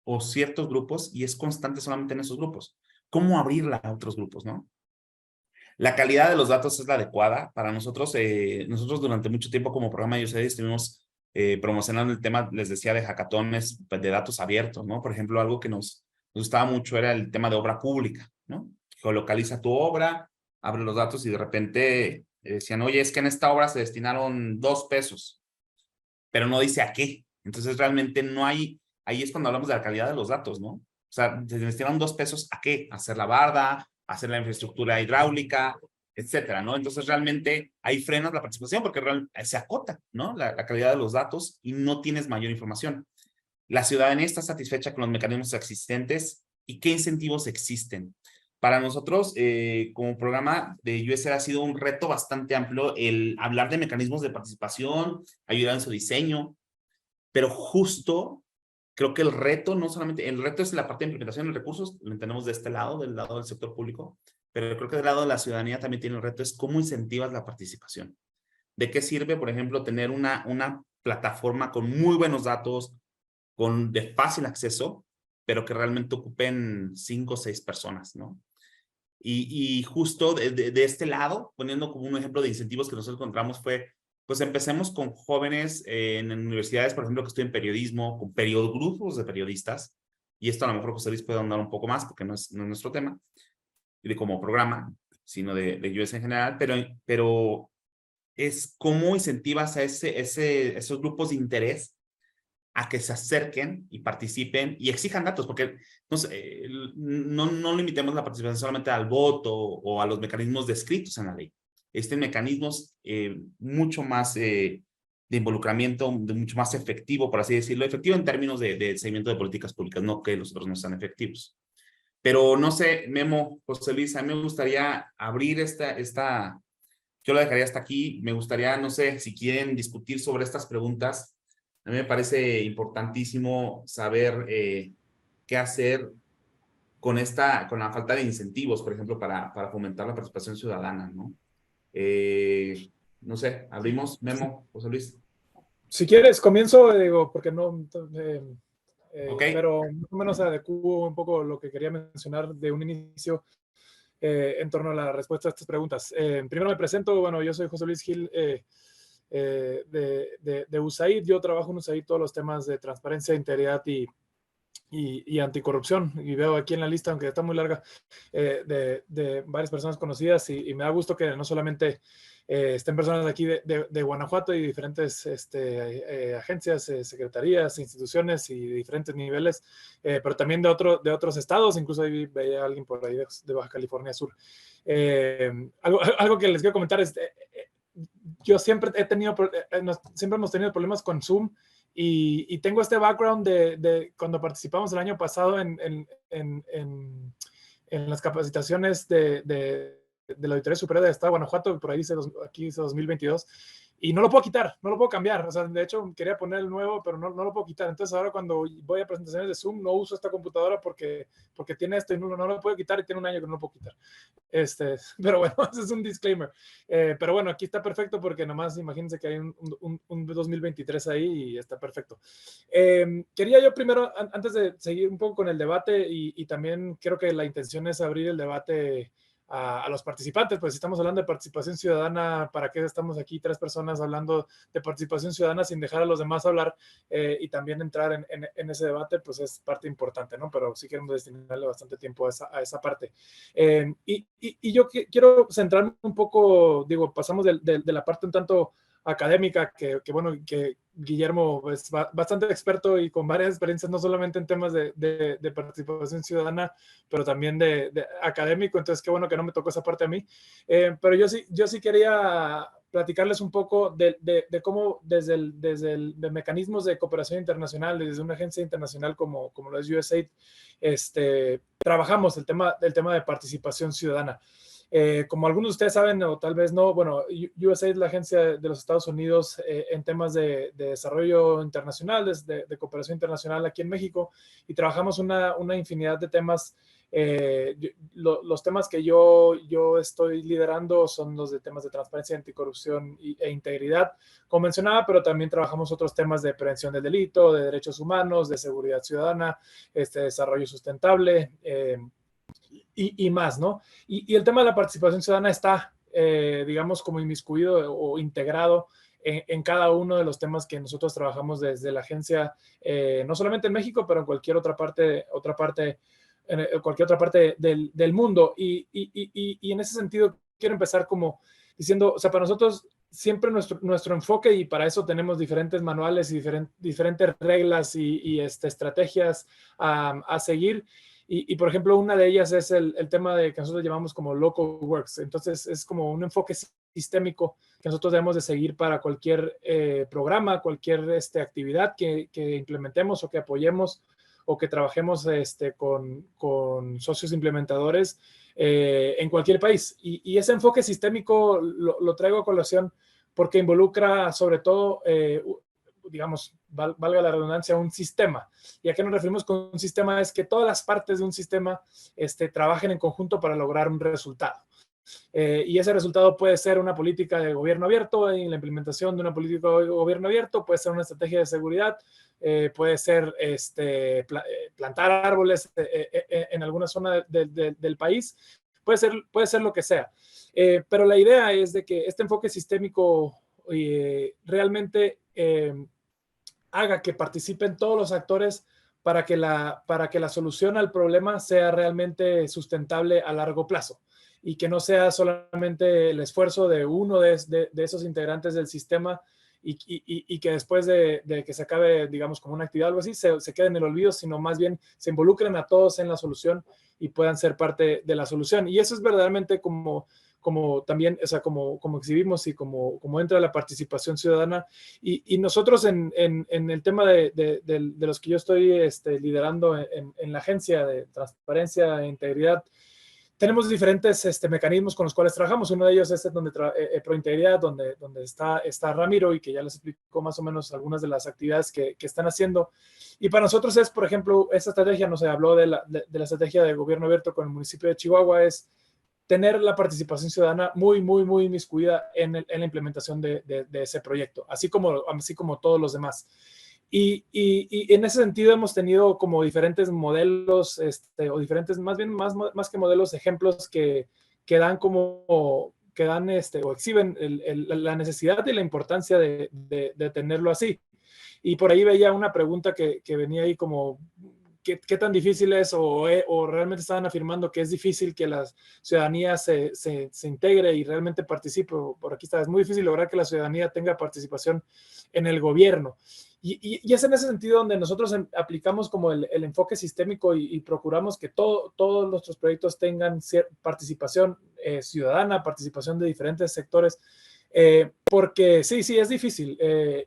o ciertos grupos y es constante solamente en esos grupos. ¿Cómo abrirla a otros grupos, no? La calidad de los datos es la adecuada. Para nosotros, nosotros durante mucho tiempo como programa de USAID estuvimos promocionando el tema, les decía, de hackatones de datos abiertos, ¿no? Por ejemplo, algo que nos gustaba mucho era el tema de obra pública, ¿no? Geolocaliza tu obra, abre los datos y de repente decían, oye, es que en esta obra se destinaron 2 pesos, pero no dice a qué. Entonces realmente no hay, ahí es cuando hablamos de la calidad de los datos, ¿no? O sea, se destinaron 2 pesos a qué, a hacer la barda, hacer la infraestructura hidráulica, etcétera, ¿no? Entonces realmente ahí frenas la participación porque se acota, ¿no? La calidad de los datos y no tienes mayor información. La ciudadanía está satisfecha con los mecanismos existentes y qué incentivos existen. Para nosotros, como programa de USAID ha sido un reto bastante amplio el hablar de mecanismos de participación, ayudar en su diseño, pero justo creo que el reto no solamente, el reto es la parte de implementación de recursos, lo entendemos de este lado, del lado del sector público, pero creo que del lado de la ciudadanía también tiene el reto, es cómo incentivas la participación. ¿De qué sirve, por ejemplo, tener una plataforma con muy buenos datos, de fácil acceso, pero que realmente ocupen 5 o 6 personas, ¿no? Y justo de este lado, poniendo como un ejemplo de incentivos que nosotros encontramos fue, pues empecemos con jóvenes en universidades, por ejemplo, que estudian periodismo, con grupos de periodistas, y esto a lo mejor José Luis puede ahondar un poco más, porque no es nuestro tema, de como programa, sino de US en general, pero es cómo incentivas a esos grupos de interés a que se acerquen y participen y exijan datos, porque no limitemos la participación solamente al voto o a los mecanismos descritos en la ley. Existen mecanismos mucho más de involucramiento, mucho más efectivo, por así decirlo, efectivo en términos de seguimiento de políticas públicas, no que los otros no sean efectivos. Pero no sé, Memo, José Luis, a mí me gustaría abrir yo lo dejaría hasta aquí, me gustaría, no sé, si quieren discutir sobre estas preguntas. A mí me parece importantísimo saber qué hacer con la falta de incentivos, por ejemplo, para fomentar la participación ciudadana, ¿no? No sé, abrimos, Memo, José Luis. Si quieres, comienzo, digo, porque no, Ok. pero más o menos adecuo un poco lo que quería mencionar de un inicio en torno a la respuesta a estas preguntas. Primero me presento, bueno, yo soy José Luis Gil de USAID. Yo trabajo en USAID todos los temas de transparencia, integridad y anticorrupción. Y veo aquí en la lista, aunque está muy larga, de varias personas conocidas y me da gusto que no solamente estén personas de aquí de Guanajuato y diferentes agencias, secretarías, instituciones y diferentes niveles, pero también de otros estados, incluso ahí veía a alguien por ahí de Baja California Sur. Algo que les quiero comentar es, yo siempre siempre hemos tenido problemas con Zoom y tengo este background de cuando participamos el año pasado en las capacitaciones de la Auditoría Superior del Estado de Guanajuato, por ahí aquí dice 2022, y no lo puedo quitar, no lo puedo cambiar. O sea, de hecho, quería poner el nuevo, pero no lo puedo quitar. Entonces, ahora cuando voy a presentaciones de Zoom, no uso esta computadora porque tiene esto y no lo puedo quitar y tiene un año que no lo puedo quitar. Pero bueno, ese es un disclaimer. Pero bueno, aquí está perfecto porque nomás imagínense que hay un 2023 ahí y está perfecto. Quería yo primero, antes de seguir un poco con el debate y también creo que la intención es abrir el debate a los participantes, pues si estamos hablando de participación ciudadana, ¿para qué estamos aquí 3 personas hablando de participación ciudadana sin dejar a los demás hablar y también entrar en ese debate? Pues es parte importante, ¿no? Pero sí queremos destinarle bastante tiempo a esa parte. Y yo quiero centrarme un poco, digo, pasamos de la parte un tanto académica, que bueno, que Guillermo es bastante experto y con varias experiencias, no solamente en temas de participación ciudadana, pero también de académico, entonces qué bueno que no me tocó esa parte a mí. Pero yo sí quería platicarles un poco de cómo desde de mecanismos de cooperación internacional, desde una agencia internacional como lo es USAID, trabajamos el tema de participación ciudadana. Como algunos de ustedes saben, o tal vez no, bueno, USAID es la agencia de los Estados Unidos en temas de desarrollo internacional, de cooperación internacional aquí en México, y trabajamos una infinidad de temas. Los temas que yo estoy liderando son los de temas de transparencia, anticorrupción e integridad, como mencionaba, pero también trabajamos otros temas de prevención del delito, de derechos humanos, de seguridad ciudadana, desarrollo sustentable, y más, ¿no? Y el tema de la participación ciudadana está, digamos, como inmiscuido o integrado en cada uno de los temas que nosotros trabajamos desde la agencia, no solamente en México, pero en cualquier otra parte en cualquier otra parte del mundo. Y en ese sentido, quiero empezar como diciendo, o sea, para nosotros siempre nuestro enfoque, y para eso tenemos diferentes manuales y diferentes reglas y estrategias a seguir. Y, por ejemplo, una de ellas es el tema de que nosotros llamamos como local works. Entonces, es como un enfoque sistémico que nosotros debemos de seguir para cualquier programa, cualquier actividad que implementemos o que apoyemos o que trabajemos con socios implementadores en cualquier país. Y ese enfoque sistémico lo traigo a colación porque involucra sobre todo, digamos, valga la redundancia, un sistema. ¿Y a qué nos referimos con un sistema? Es que todas las partes de un sistema trabajen en conjunto para lograr un resultado. Y ese resultado puede ser una política de gobierno abierto, en la implementación de una política de gobierno abierto, puede ser una estrategia de seguridad, puede ser plantar árboles en alguna zona del país, puede ser lo que sea. Pero la idea es de que este enfoque sistémico realmente haga que participen todos los actores para que la solución al problema sea realmente sustentable a largo plazo y que no sea solamente el esfuerzo de uno de esos integrantes del sistema y que después de que se acabe, digamos, como una actividad o algo así, se quede en el olvido, sino más bien se involucren a todos en la solución y puedan ser parte de la solución. Y eso es verdaderamente como también, o sea, como exhibimos y como entra la participación ciudadana. Y nosotros en el tema de los que yo estoy liderando en la agencia de transparencia e integridad, tenemos diferentes mecanismos con los cuales trabajamos. Uno de ellos es donde Prointegridad, donde está Ramiro, y que ya les explicó más o menos algunas de las actividades que están haciendo. Y para nosotros es, por ejemplo, esta estrategia, no se habló de la estrategia de gobierno abierto con el municipio de Chihuahua, es tener la participación ciudadana muy, muy, muy inmiscuida en la implementación de ese proyecto, así como todos los demás. Y en ese sentido hemos tenido como diferentes modelos, o diferentes, más que modelos, ejemplos que dan o exhiben la necesidad y la importancia de tenerlo así. Y por ahí veía una pregunta que venía ahí como, ¿qué tan difícil es o realmente estaban afirmando que es difícil que la ciudadanía se integre y realmente participe? Por aquí está, es muy difícil lograr que la ciudadanía tenga participación en el gobierno. Y es en ese sentido donde nosotros aplicamos como el enfoque sistémico y procuramos que todos nuestros proyectos tengan participación ciudadana, participación de diferentes sectores, porque sí, es difícil.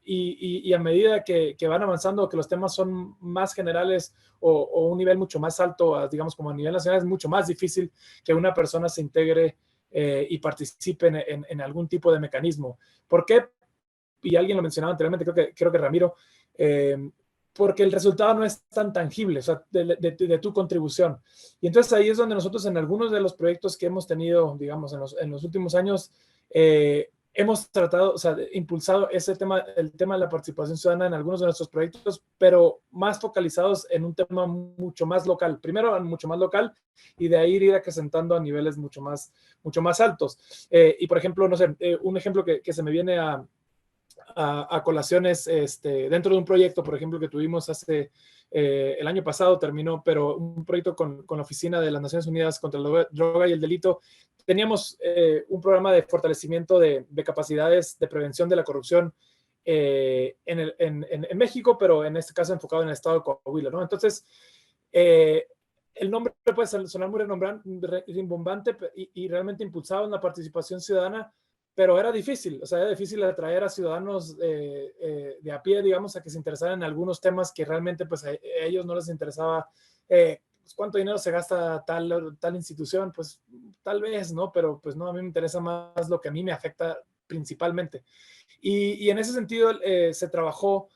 Y a medida que van avanzando, que los temas son más generales o un nivel mucho más alto, digamos como a nivel nacional, es mucho más difícil que una persona se integre y participe en algún tipo de mecanismo. ¿Por qué? Y alguien lo mencionaba anteriormente, creo que Ramiro, porque el resultado no es tan tangible, o sea, de tu contribución. Y entonces ahí es donde nosotros en algunos de los proyectos que hemos tenido, digamos, en los últimos años, hemos tratado, o sea, impulsado el tema de la participación ciudadana en algunos de nuestros proyectos, pero más focalizados en un tema mucho más local. Primero, mucho más local, y de ahí ir acrecentando a niveles mucho más altos. Y por ejemplo, no sé, un ejemplo que se me viene a colaciones dentro de un proyecto, por ejemplo, que tuvimos el año pasado, terminó, pero un proyecto con la Oficina de las Naciones Unidas contra la Droga y el Delito. Teníamos un programa de fortalecimiento de capacidades de prevención de la corrupción en México, pero en este caso enfocado en el estado de Coahuila, ¿no? Entonces, el nombre puede sonar muy rimbombante y realmente impulsado en la participación ciudadana, pero era difícil, o sea, era difícil atraer a ciudadanos de a pie, digamos, a que se interesaran en algunos temas que realmente pues a ellos no les interesaba pues, ¿cuánto dinero se gasta tal institución? Pues tal vez, ¿no? Pero pues no, a mí me interesa más lo que a mí me afecta principalmente. Y en ese sentido se trabajó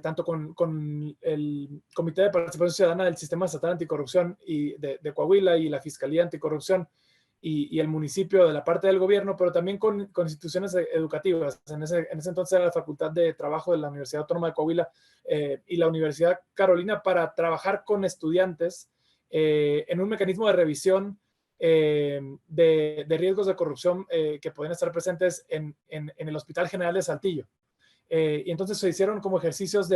tanto con el Comité de Participación Ciudadana del Sistema Estatal Anticorrupción y de Coahuila y la Fiscalía Anticorrupción y el municipio de la parte del gobierno, pero también con instituciones educativas. En ese entonces era la Facultad de Trabajo de la Universidad Autónoma de Coahuila y la Universidad Carolina para trabajar con estudiantes en un mecanismo de revisión de riesgos de corrupción que pueden estar presentes en el Hospital General de Saltillo. Y entonces se hicieron como ejercicios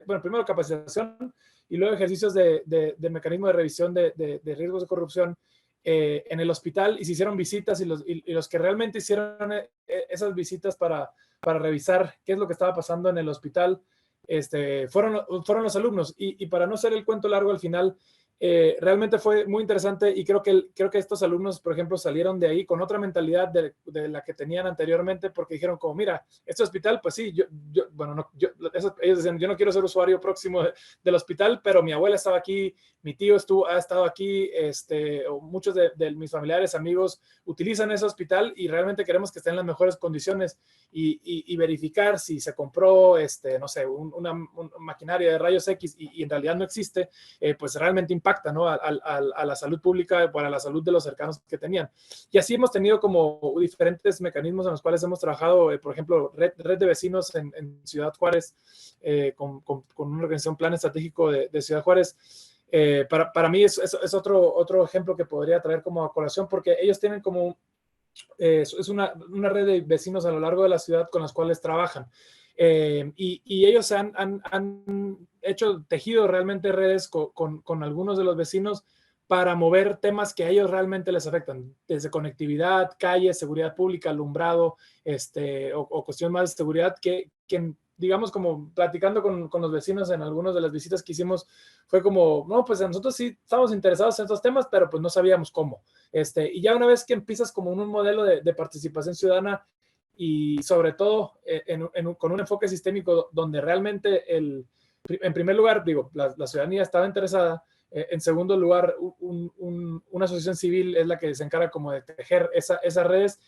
bueno, primero capacitación y luego ejercicios de mecanismo de revisión de riesgos de corrupción en el hospital, y se hicieron visitas, y los que realmente hicieron esas visitas para revisar qué es lo que estaba pasando en el hospital fueron los alumnos. Y para no hacer el cuento largo, al final realmente fue muy interesante, y creo que estos alumnos, por ejemplo, salieron de ahí con otra mentalidad de la que tenían anteriormente, porque dijeron como, mira, este hospital, pues sí, ellos decían, yo no quiero ser usuario próximo del hospital, pero mi abuela estaba aquí, mi tío ha estado aquí, o muchos de mis familiares, amigos, utilizan ese hospital, y realmente queremos que estén en las mejores condiciones, y verificar si se compró, no sé, una maquinaria de rayos X y en realidad no existe, pues realmente impacta, ¿no? a la salud pública, para la salud de los cercanos que tenían. Y así hemos tenido como diferentes mecanismos en los cuales hemos trabajado, por ejemplo, red de vecinos en Ciudad Juárez, con una organización Plan Estratégico de Ciudad Juárez. Para mí es otro ejemplo que podría traer como a colación, porque ellos tienen como es una red de vecinos a lo largo de la ciudad con las cuales trabajan. Y ellos han tejido realmente redes con algunos de los vecinos para mover temas que a ellos realmente les afectan, desde conectividad, calles, seguridad pública, alumbrado, o cuestión más de seguridad, que digamos, como platicando con los vecinos en algunas de las visitas que hicimos, fue como, no, pues nosotros sí estamos interesados en estos temas, pero pues no sabíamos cómo. Y ya una vez que empiezas como un modelo de participación ciudadana, y sobre todo con un enfoque sistémico donde realmente en primer lugar, digo, la ciudadanía estaba interesada, en segundo lugar, una asociación civil es la que se encarga como de tejer esas redes,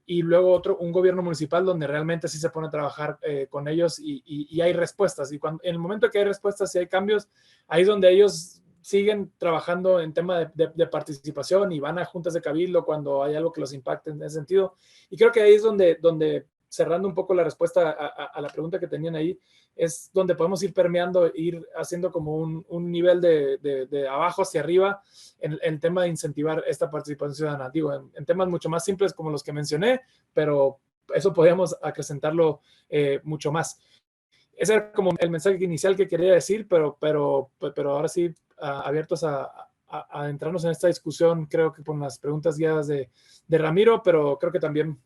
y luego un gobierno municipal donde realmente sí se pone a trabajar con ellos, y hay respuestas. Y en el momento que hay respuestas y hay cambios, ahí es donde ellos siguen trabajando en tema de participación, y van a juntas de cabildo cuando hay algo que los impacte en ese sentido. Y creo que ahí es donde cerrando un poco la respuesta a la pregunta que tenían ahí, es donde podemos ir permeando, ir haciendo como un nivel de abajo hacia arriba en el tema de incentivar esta participación ciudadana. Digo, en temas mucho más simples como los que mencioné, pero eso podríamos acrecentarlo mucho más. Ese era como el mensaje inicial que quería decir, pero ahora sí, abiertos a entrarnos en esta discusión, creo que con las preguntas guiadas de Ramiro, pero creo que también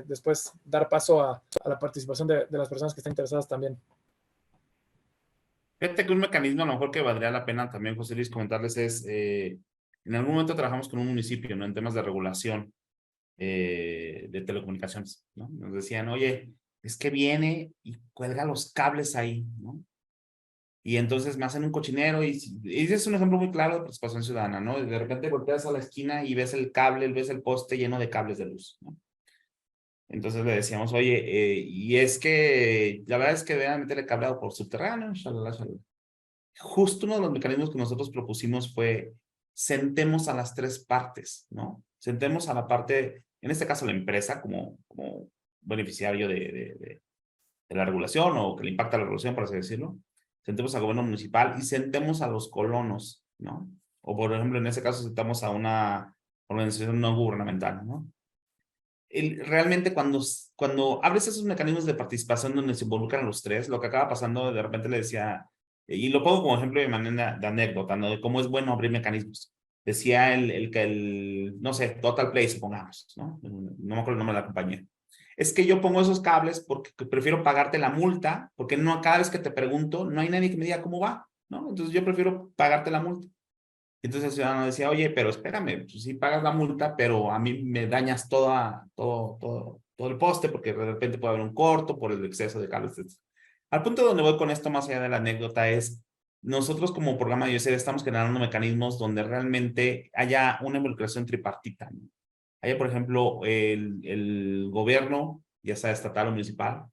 después dar paso a la participación de las personas que estén interesadas también. Fíjate que un mecanismo a lo mejor que valdría la pena también, José Luis, comentarles es, en algún momento trabajamos con un municipio, ¿no? En temas de regulación de telecomunicaciones, ¿no? Nos decían, oye, es que viene y cuelga los cables ahí, ¿no? Y entonces me hacen un cochinero, y ese es un ejemplo muy claro de participación ciudadana, ¿no? De repente volteas a la esquina y ves el cable, ves el poste lleno de cables de luz, ¿no? Entonces le decíamos, oye, y es que la verdad es que deben meterle cableado por subterráneo, shalala, shalala. Justo uno de los mecanismos que nosotros propusimos fue, sentemos a las tres partes, ¿no? Sentemos a la parte, en este caso la empresa, como beneficiario de la regulación, o que le impacta la regulación, por así decirlo. Sentemos al gobierno municipal y sentemos a los colonos, ¿no? O por ejemplo, en ese caso sentamos a una organización no gubernamental, ¿no? Realmente cuando abres esos mecanismos de participación donde se involucran los tres, lo que acaba pasando, de repente le decía, y lo pongo como ejemplo de manera de anécdota, ¿no? De cómo es bueno abrir mecanismos. Decía no sé, Total Play, supongamos, ¿no? No me acuerdo el nombre de la compañía. Es que yo pongo esos cables porque prefiero pagarte la multa, porque no, cada vez que te pregunto, no hay nadie que me diga cómo va, ¿no? Entonces yo prefiero pagarte la multa. Entonces el ciudadano decía, oye, pero espérame, pues sí pagas la multa, pero a mí me dañas todo el poste, porque de repente puede haber un corto por el exceso de cables. Al punto donde voy con esto, más allá de la anécdota, es nosotros como programa de USAID estamos generando mecanismos donde realmente haya una involucración tripartita, ¿no? Haya, por ejemplo, el gobierno, ya sea estatal o municipal,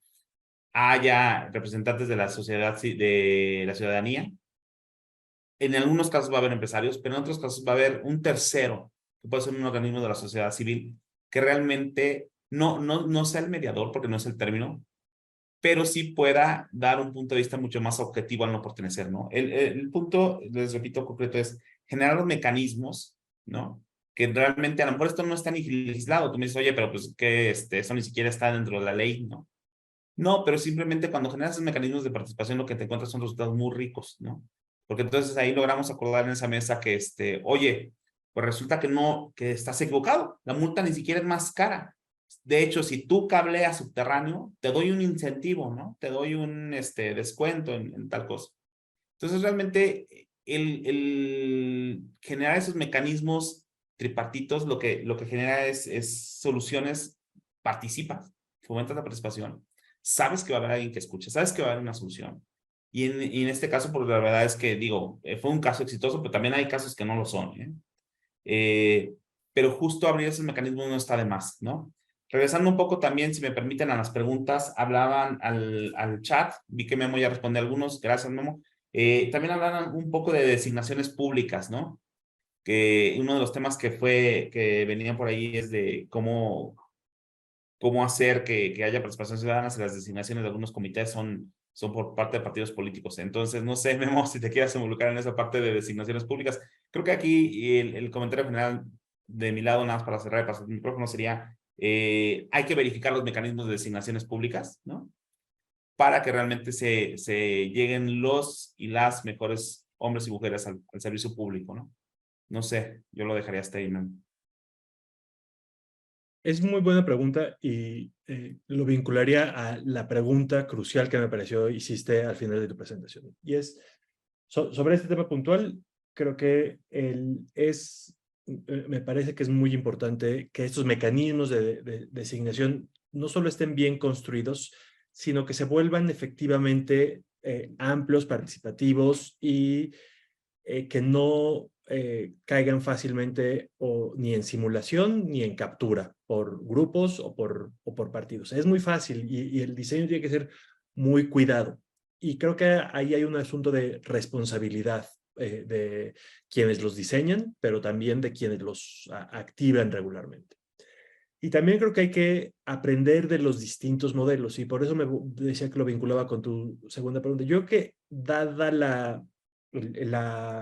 haya representantes de la sociedad, de la ciudadanía. En algunos casos va a haber empresarios, pero en otros casos va a haber un tercero, que puede ser un organismo de la sociedad civil, que realmente no sea el mediador, porque no es el término, pero sí pueda dar un punto de vista mucho más objetivo al no pertenecer, ¿no? El punto, les repito, concreto es generar los mecanismos, ¿no? Que realmente, a lo mejor esto no está ni legislado. Tú me dices, oye, pero pues que eso ni siquiera está dentro de la ley, ¿no? No, pero simplemente cuando generas esos mecanismos de participación, lo que te encuentras son resultados muy ricos, ¿no? Porque entonces ahí logramos acordar en esa mesa que, oye, pues resulta que no, que estás equivocado. La multa ni siquiera es más cara. De hecho, si tú cableas subterráneo, te doy un incentivo, ¿no? Te doy un descuento en tal cosa. Entonces, realmente, el generar esos mecanismos tripartitos, lo que genera es soluciones. Participas, fomentas la participación. Sabes que va a haber alguien que escuche, sabes que va a haber una solución. Y en este caso, pues la verdad es que, digo, fue un caso exitoso, pero también hay casos que no lo son, ¿eh? Pero justo abrir esos mecanismos no está de más, ¿no? Regresando un poco también, si me permiten, a las preguntas, hablaban al chat, vi que Memo ya respondió a algunos, gracias Memo. También hablaban un poco de designaciones públicas, ¿no? Que uno de los temas que venían por ahí es de cómo hacer que haya participación ciudadana si las designaciones de algunos comités son por parte de partidos políticos. Entonces, no sé, Memo, si te quieras involucrar en esa parte de designaciones públicas. Creo que aquí el comentario general de mi lado, nada más para cerrar y pasar el micrófono, sería, hay que verificar los mecanismos de designaciones públicas, ¿no? Para que realmente se lleguen los y las mejores hombres y mujeres al servicio público, ¿no? No sé, yo lo dejaría hasta ahí, Memo. Es muy buena pregunta y lo vincularía a la pregunta crucial que me pareció hiciste al final de tu presentación. Y es, sobre este tema puntual, creo que me parece que es muy importante que estos mecanismos de designación no solo estén bien construidos, sino que se vuelvan efectivamente amplios, participativos y que no caigan fácilmente ni en simulación ni en captura por grupos o por partidos. Es muy fácil y el diseño tiene que ser muy cuidado. Y creo que ahí hay un asunto de responsabilidad de quienes los diseñan, pero también de quienes los activan regularmente. Y también creo que hay que aprender de los distintos modelos y por eso me decía que lo vinculaba con tu segunda pregunta. Yo creo que dada la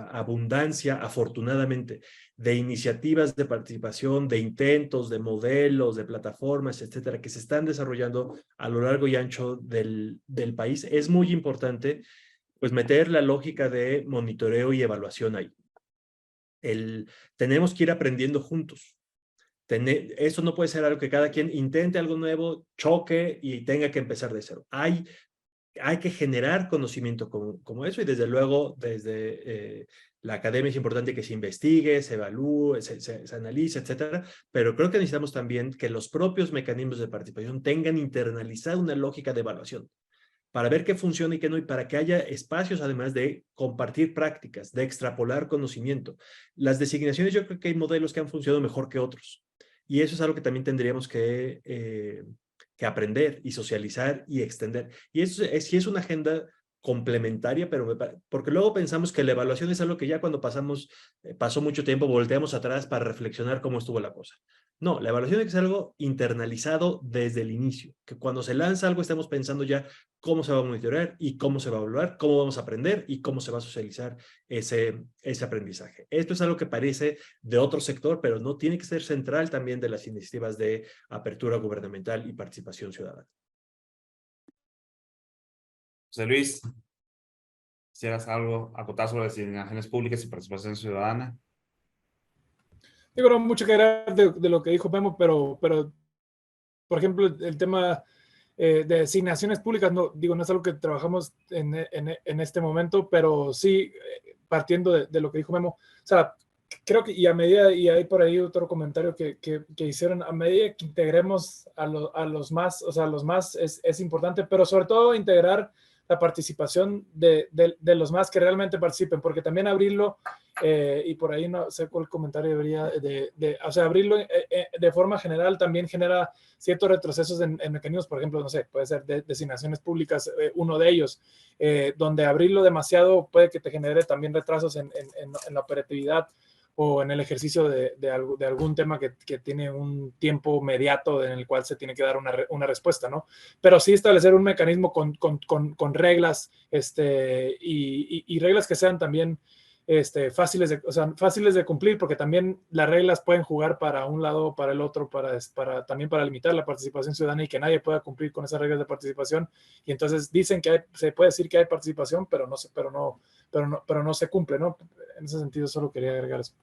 abundancia, afortunadamente, de iniciativas de participación, de intentos, de modelos, de plataformas, etcétera, que se están desarrollando a lo largo y ancho del país, es muy importante pues meter la lógica de monitoreo y evaluación ahí. Tenemos que ir aprendiendo juntos. Eso no puede ser algo que cada quien intente algo nuevo, choque y tenga que empezar de cero. Hay que generar conocimiento como eso y desde luego desde la academia es importante que se investigue, se evalúe, se analice, etcétera, pero creo que necesitamos también que los propios mecanismos de participación tengan internalizada una lógica de evaluación para ver qué funciona y qué no, y para que haya espacios además de compartir prácticas, de extrapolar conocimiento. Las designaciones, yo creo que hay modelos que han funcionado mejor que otros, y eso es algo que también tendríamos que aprender y socializar y extender. Y eso sí es una agenda complementaria, pero porque luego pensamos que la evaluación es algo que ya cuando pasó mucho tiempo, volteamos atrás para reflexionar cómo estuvo la cosa. No, la evaluación es algo internalizado desde el inicio, que cuando se lanza algo estamos pensando ya cómo se va a monitorear y cómo se va a evaluar, cómo vamos a aprender y cómo se va a socializar ese aprendizaje. Esto es algo que parece de otro sector, pero no tiene que ser central también de las iniciativas de apertura gubernamental y participación ciudadana. José Luis, ¿quisieras algo acotar sobre designaciones públicas y participación ciudadana? Digo, no mucho que agregar de lo que dijo Memo, pero por ejemplo, el tema de designaciones públicas, no es algo que trabajamos en este momento, pero sí, partiendo de lo que dijo Memo, o sea, creo que, y hay por ahí otro comentario que hicieron, a medida que integremos a los más, o sea, los más es importante, pero sobre todo integrar la participación de los más que realmente participen, porque también abrirlo, y por ahí no sé cuál comentario debería o sea, abrirlo de forma general también genera ciertos retrocesos en mecanismos, por ejemplo, no sé, puede ser designaciones públicas, uno de ellos, donde abrirlo demasiado puede que te genere también retrasos en la operatividad o en el ejercicio de algún tema que tiene un tiempo mediato en el cual se tiene que dar una respuesta, ¿no? Pero sí establecer un mecanismo con reglas, y reglas que sean también fáciles de cumplir, porque también las reglas pueden jugar para un lado o para el otro, también para limitar la participación ciudadana y que nadie pueda cumplir con esas reglas de participación. Y entonces dicen que se puede decir que hay participación, pero no se cumple, ¿no? En ese sentido solo quería agregar eso.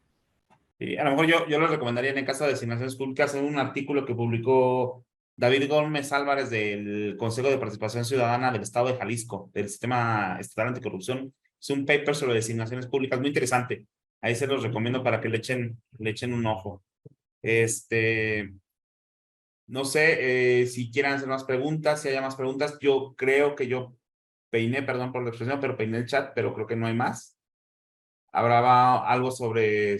Y a lo mejor yo les recomendaría en el caso de designaciones públicas en un artículo que publicó David Gómez Álvarez del Consejo de Participación Ciudadana del Estado de Jalisco, del Sistema Estatal Anticorrupción. Es un paper sobre designaciones públicas muy interesante. Ahí se los recomiendo para que le echen un ojo. No sé si quieran hacer más preguntas, si haya más preguntas. Yo creo que yo peiné, perdón por la expresión, pero peiné el chat, pero creo que no hay más. Habrá algo sobre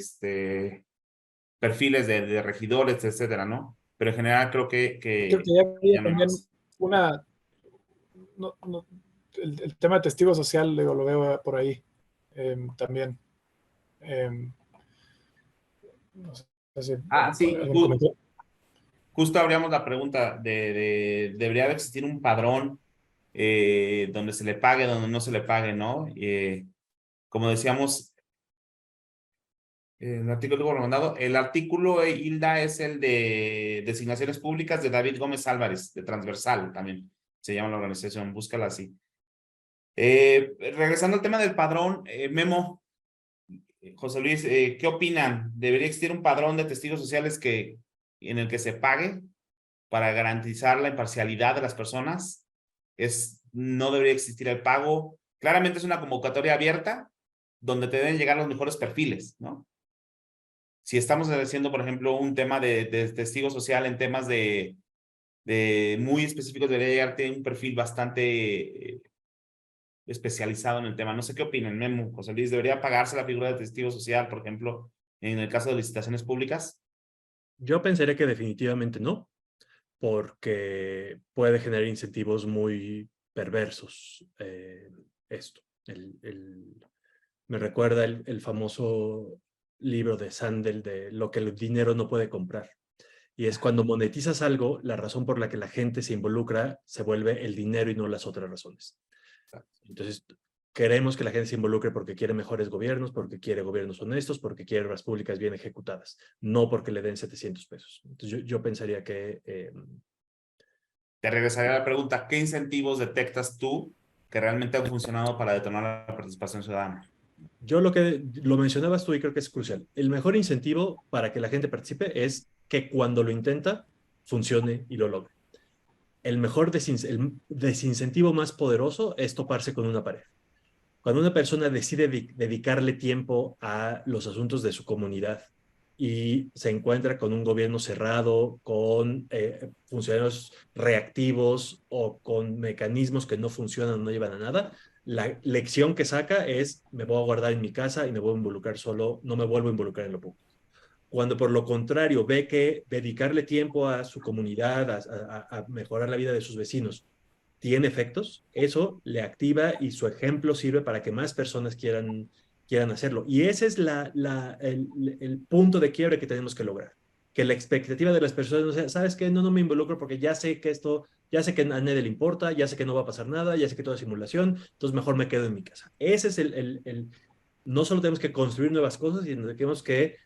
perfiles de regidores, etcétera, ¿no? Pero en general creo que ya había ya no hay también más. el tema de testigo social, digo, lo veo por ahí también. No sé si Sí, algún comentario. justo abríamos la pregunta debería de existir un padrón donde se le pague, donde no se le pague, ¿no? Como decíamos, el artículo que mandado, el artículo, Hilda, es el de designaciones públicas de David Gómez Álvarez, de Transversal también, se llama la organización, búscala así. Regresando al tema del padrón, Memo, José Luis, ¿qué opinan? ¿Debería existir un padrón de testigos sociales en el que se pague para garantizar la imparcialidad de las personas? No debería existir el pago. Claramente es una convocatoria abierta donde te deben llegar los mejores perfiles, ¿no? Si estamos haciendo, por ejemplo, un tema de testigo social en temas de muy específicos, debería llegarte un perfil bastante especializado en el tema. No sé qué opinan, Memo, José Luis. ¿Debería pagarse la figura de testigo social, por ejemplo, en el caso de licitaciones públicas? Yo pensaría que definitivamente no, porque puede generar incentivos muy perversos esto. Me recuerda el famoso libro de Sandel de lo que el dinero no puede comprar. Y es cuando monetizas algo, la razón por la que la gente se involucra se vuelve el dinero y no las otras razones. Entonces, queremos que la gente se involucre porque quiere mejores gobiernos, porque quiere gobiernos honestos, porque quiere obras públicas bien ejecutadas, no porque le den 700 pesos. Entonces, yo pensaría que... Te regresaría a la pregunta, ¿qué incentivos detectas tú que realmente han funcionado para detonar la participación ciudadana? yo lo mencionabas tú y creo que es crucial. El mejor incentivo para que la gente participe es que cuando lo intenta, funcione y lo logre. El desincentivo más poderoso es toparse con una pared. Cuando una persona decide dedicarle tiempo a los asuntos de su comunidad y se encuentra con un gobierno cerrado, con funcionarios reactivos o con mecanismos que no funcionan o no llevan a nada, la lección que saca es: me voy a guardar en mi casa y me voy a involucrar solo, no me vuelvo a involucrar en lo público. Cuando por lo contrario ve que dedicarle tiempo a su comunidad, a mejorar la vida de sus vecinos, tiene efectos, eso le activa y su ejemplo sirve para que más personas quieran hacerlo. Y ese es el punto de quiebre que tenemos que lograr. Que la expectativa de las personas no sea: ¿sabes qué? No me involucro porque ya sé que ya sé que a nadie le importa, ya sé que no va a pasar nada, ya sé que todo es simulación, entonces mejor me quedo en mi casa. Ese es no solo tenemos que construir nuevas cosas, sino que tenemos que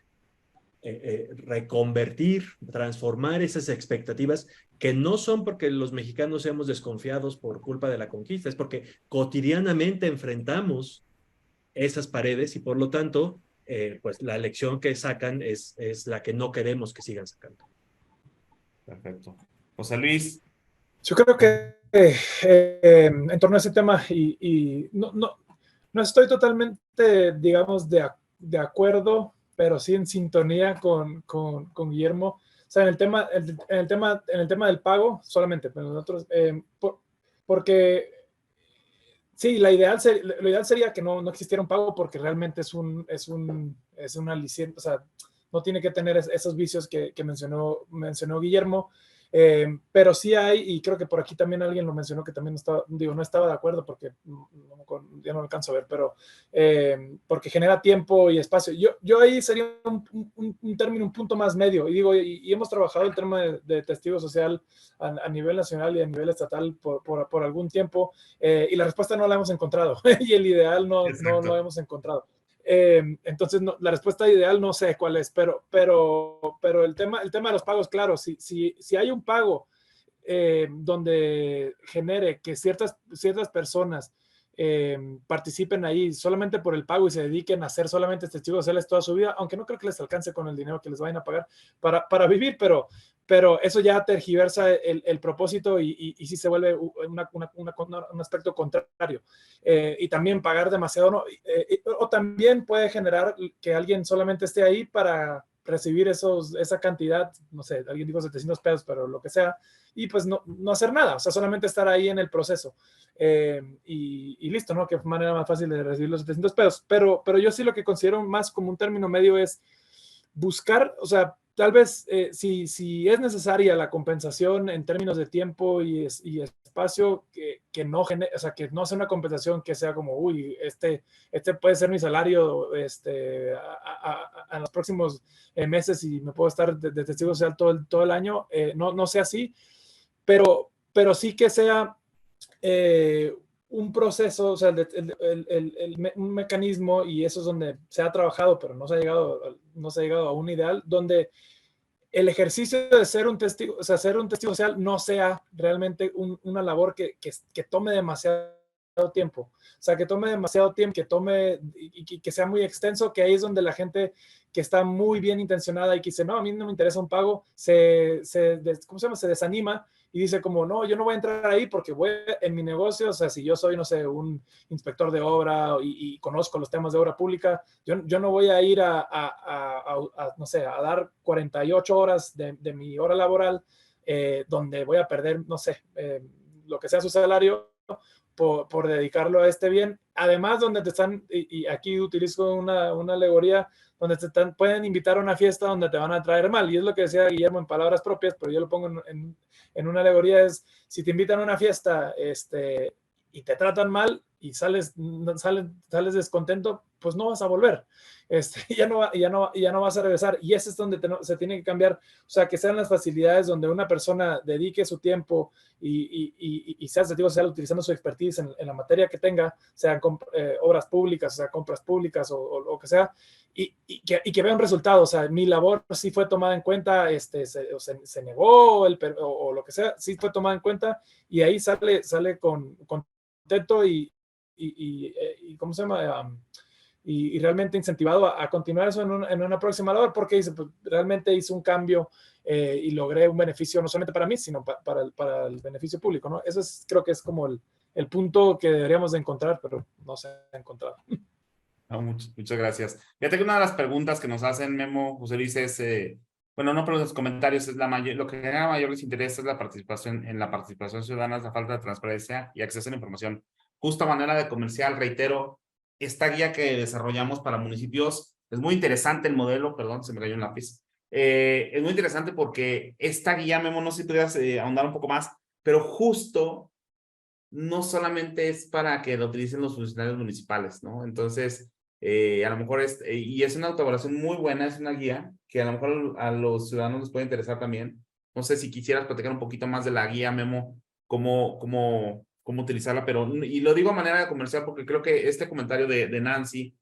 reconvertir, transformar esas expectativas que no son porque los mexicanos seamos desconfiados por culpa de la conquista, es porque cotidianamente enfrentamos esas paredes y por lo tanto, pues la lección que sacan es la que no queremos que sigan sacando. Perfecto. José Luis. Yo creo que en torno a ese tema, y no estoy totalmente, digamos, de acuerdo, pero sí en sintonía con Guillermo. O sea, en el tema del pago solamente, pero nosotros, porque Sí, lo ideal sería que no existiera un pago porque realmente es un aliciente, o sea, no tiene que tener esos vicios que mencionó Guillermo, pero sí hay, y creo que por aquí también alguien lo mencionó que también no estaba de acuerdo porque ya no lo alcanzo a ver, pero porque genera tiempo y espacio. Yo ahí sería un término, un punto más medio, y digo, y hemos trabajado el tema de testigo social a nivel nacional y a nivel estatal por algún tiempo, y la respuesta no la hemos encontrado y el ideal no lo hemos encontrado. Entonces, la respuesta ideal no sé cuál es, pero el tema de los pagos, claro, si hay un pago donde genere que ciertas personas participen ahí solamente por el pago y se dediquen a ser solamente testigos sociales toda su vida, aunque no creo que les alcance con el dinero que les vayan a pagar para vivir, pero eso ya tergiversa el propósito y sí se vuelve un aspecto contrario. Y también pagar demasiado, ¿no? O también puede generar que alguien solamente esté ahí para recibir esa cantidad, no sé, alguien dijo 700 pesos, pero lo que sea, y pues no hacer nada, o sea, solamente estar ahí en el proceso. Y listo, ¿no? Qué manera más fácil de recibir los 700 pesos. Pero yo sí lo que considero más como un término medio es buscar, o sea, tal vez si es necesaria la compensación en términos de tiempo y espacio, que no genere, o sea, que no sea una compensación que sea como, uy, este puede ser mi salario a los próximos meses y me puedo estar de testigo social todo el año, no sea así, pero sí que sea un proceso, o sea, un mecanismo, y eso es donde se ha trabajado, pero no se ha llegado a un ideal, donde el ejercicio de ser un testigo, o sea, ser un testigo social no sea realmente una labor que tome demasiado tiempo. O sea, que tome demasiado tiempo, y que sea muy extenso, que ahí es donde la gente que está muy bien intencionada y que dice, no, a mí no me interesa un pago, ¿cómo se llama? Se desanima y dice como, no, yo no voy a entrar ahí porque voy en mi negocio, o sea, si yo soy, no sé, un inspector de obra y conozco los temas de obra pública, yo no voy a ir no sé, a dar 48 horas de mi hora laboral, donde voy a perder, no sé, lo que sea su salario, por dedicarlo a este bien. Además, donde te están, y aquí utilizo una alegoría, donde pueden invitar a una fiesta donde te van a traer mal. Y es lo que decía Guillermo en palabras propias, pero yo lo pongo en una alegoría, es si te invitan a una fiesta y te tratan mal y sales descontento, pues no vas a volver. Ya no vas a regresar. Y ese es donde se tiene que cambiar. O sea, que sean las facilidades donde una persona dedique su tiempo y sea testigo social utilizando su expertise en la materia que tenga, sean obras públicas, o sea, compras públicas o lo que sea, y que vea un resultado. O sea, mi labor sí fue tomada en cuenta, se negó o lo que sea, sí fue tomada en cuenta, y ahí sale contento y ¿cómo se llama? Y realmente incentivado a continuar eso en una próxima labor, porque dice, pues, realmente hizo un cambio y logré un beneficio no solamente para mí, sino para el beneficio público, ¿no? Eso creo que es como el punto que deberíamos de encontrar, pero no se ha encontrado. No, muchas gracias. Fíjate que una de las preguntas que nos hacen, Memo, José Luis, es, bueno, no, pero los comentarios, es lo que genera mayor desinterés es la participación ciudadana, es la falta de transparencia y acceso a la información. Justo a manera de comercial, reitero, esta guía que desarrollamos para municipios, es muy interesante el modelo, perdón, se me cayó un lápiz. Es muy interesante porque esta guía, Memo, no sé si pudieras ahondar un poco más, pero justo no solamente es para que lo utilicen los funcionarios municipales, ¿no? Entonces, a lo mejor y es una autoevaluación muy buena, es una guía que a lo mejor a los ciudadanos les puede interesar también. No sé si quisieras platicar un poquito más de la guía, Memo, cómo utilizarla, pero, y lo digo a manera de comercial porque creo que este comentario de Nancy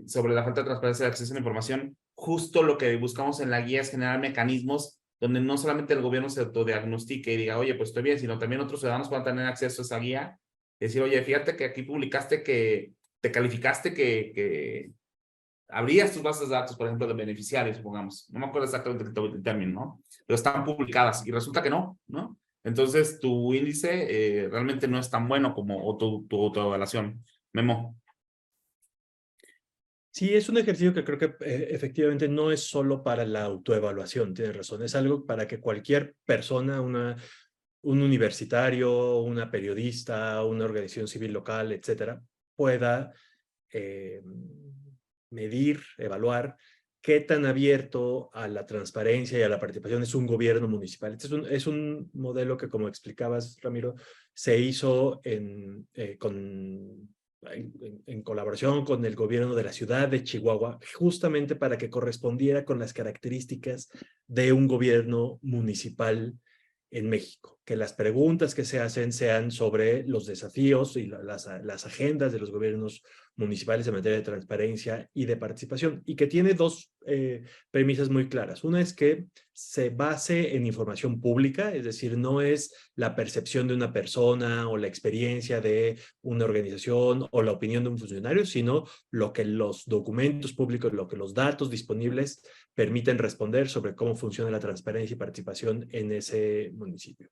sobre la falta de transparencia de acceso a la información, justo lo que buscamos en la guía es generar mecanismos donde no solamente el gobierno se autodiagnostique y diga, oye, pues estoy bien, sino también otros ciudadanos puedan tener acceso a esa guía. Decir, oye, fíjate que aquí publicaste que te calificaste que abrías tus bases de datos, por ejemplo, de beneficiarios, supongamos. No me acuerdo exactamente el término, ¿no? Pero están publicadas y resulta que no, ¿no? Entonces, tu índice realmente no es tan bueno como tu autoevaluación. Memo. Sí, es un ejercicio que creo que efectivamente no es solo para la autoevaluación, tienes razón, es algo para que cualquier persona, un universitario, una periodista, una organización civil local, etcétera, pueda medir, evaluar qué tan abierto a la transparencia y a la participación es un gobierno municipal. Este es un modelo que, como explicabas, Ramiro, se hizo en colaboración con el gobierno de la ciudad de Chihuahua, justamente para que correspondiera con las características de un gobierno municipal en México, que las preguntas que se hacen sean sobre los desafíos y las agendas de los gobiernos municipales en materia de transparencia y de participación, y que tiene dos premisas muy claras. Una es que se base en información pública, es decir, no es la percepción de una persona o la experiencia de una organización o la opinión de un funcionario, sino lo que los documentos públicos, lo que los datos disponibles permiten responder sobre cómo funciona la transparencia y participación en ese municipio.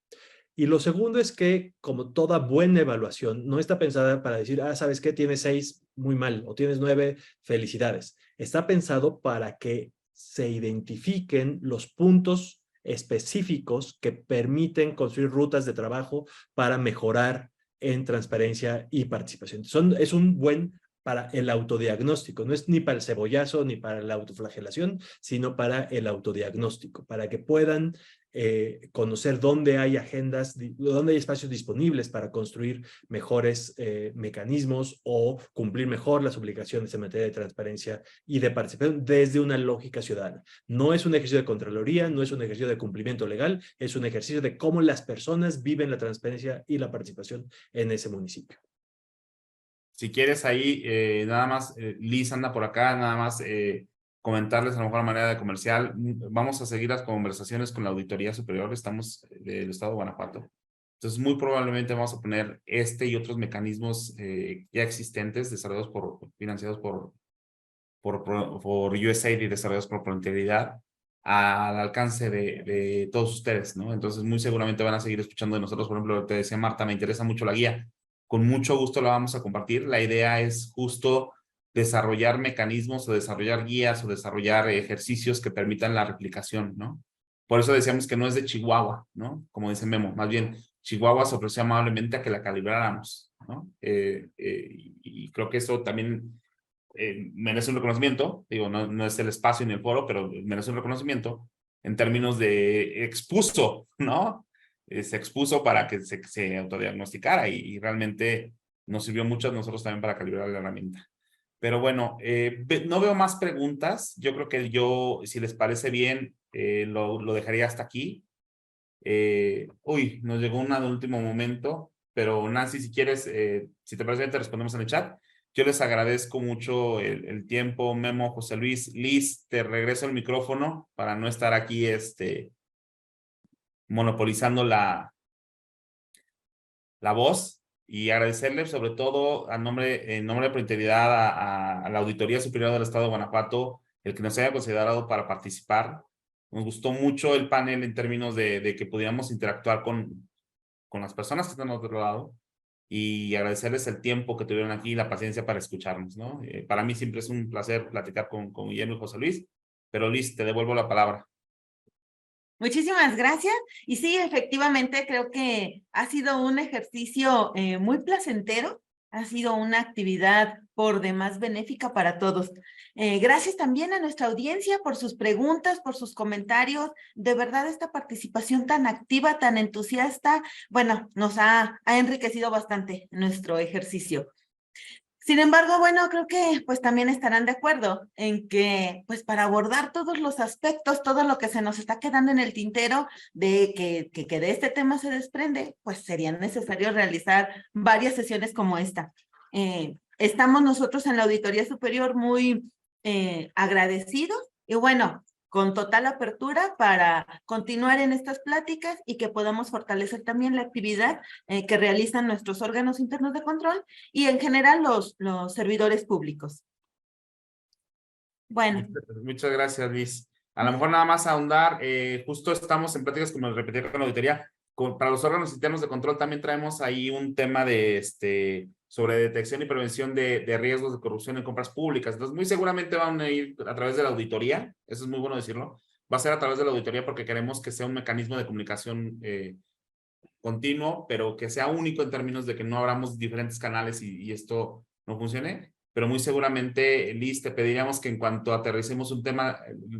Y lo segundo es que, como toda buena evaluación, no está pensada para decir, ¿sabes qué? Tienes 6, muy mal, o tienes 9, felicidades. Está pensado para que se identifiquen los puntos específicos que permiten construir rutas de trabajo para mejorar en transparencia y participación. Es un buen para el autodiagnóstico, no es ni para el cebollazo ni para la autoflagelación, sino para el autodiagnóstico, para que puedan conocer dónde hay agendas, dónde hay espacios disponibles para construir mejores mecanismos o cumplir mejor las obligaciones en materia de transparencia y de participación desde una lógica ciudadana. No es un ejercicio de contraloría, no es un ejercicio de cumplimiento legal, es un ejercicio de cómo las personas viven la transparencia y la participación en ese municipio. Si quieres ahí, nada más, Liz anda por acá, nada más comentarles a lo mejor a manera de comercial. Vamos a seguir las conversaciones con la Auditoría Superior, estamos del Estado de Guanajuato. Entonces, muy probablemente vamos a poner este y otros mecanismos ya existentes, desarrollados financiados por USAID y desarrollados por Prosperidad, al alcance de todos ustedes, ¿no? Entonces, muy seguramente van a seguir escuchando de nosotros. Por ejemplo, te decía Marta, me interesa mucho la guía. Con mucho gusto la vamos a compartir. La idea es justo desarrollar mecanismos o desarrollar guías o desarrollar ejercicios que permitan la replicación, ¿no? Por eso decíamos que no es de Chihuahua, ¿no? Como dice Memo, más bien Chihuahua se ofreció amablemente a que la calibráramos, ¿no? Y creo que eso también merece un reconocimiento. Digo, no es el espacio ni el foro, pero merece un reconocimiento en términos de expuso, ¿no? Se expuso para que se autodiagnosticara y realmente nos sirvió mucho a nosotros también para calibrar la herramienta. Pero bueno, no veo más preguntas. Yo creo que si les parece bien, lo dejaría hasta aquí. Nos llegó una de último momento, pero Nancy, si quieres, si te parece bien, te respondemos en el chat. Yo les agradezco mucho el tiempo, Memo, José Luis. Liz, te regreso el micrófono para no estar aquí monopolizando la voz, y agradecerle sobre todo en nombre de Prosperidad a la Auditoría Superior del Estado de Guanajuato el que nos haya considerado para participar. Nos gustó mucho el panel en términos de que pudiéramos interactuar con las personas que están al otro lado, y agradecerles el tiempo que tuvieron aquí y la paciencia para escucharnos, ¿no? Para mí siempre es un placer platicar con Guillermo y José Luis, pero Liz, te devuelvo la palabra. Muchísimas gracias. Y sí, efectivamente, creo que ha sido un ejercicio muy placentero, ha sido una actividad por demás benéfica para todos. Gracias también a nuestra audiencia por sus preguntas, por sus comentarios. De verdad, esta participación tan activa, tan entusiasta, bueno, nos ha enriquecido bastante nuestro ejercicio. Sin embargo, bueno, creo que pues también estarán de acuerdo en que pues para abordar todos los aspectos, todo lo que se nos está quedando en el tintero de que de este tema se desprende, pues sería necesario realizar varias sesiones como esta. Estamos nosotros en la Auditoría Superior muy agradecidos y bueno, con total apertura para continuar en estas pláticas y que podamos fortalecer también la actividad que realizan nuestros órganos internos de control y en general los servidores públicos. Bueno. Muchas gracias, Liz. A lo mejor nada más ahondar, justo estamos en pláticas, como repetí con la auditoría, para los órganos internos de control también traemos ahí un tema sobre detección y prevención de riesgos de corrupción en compras públicas. Entonces, muy seguramente van a ir a través de la auditoría, eso es muy bueno decirlo, va a ser a través de la auditoría porque queremos que sea un mecanismo de comunicación continuo, pero que sea único en términos de que no abramos diferentes canales y esto no funcione. Pero muy seguramente, Liz, te pediríamos que en cuanto aterricemos un tema,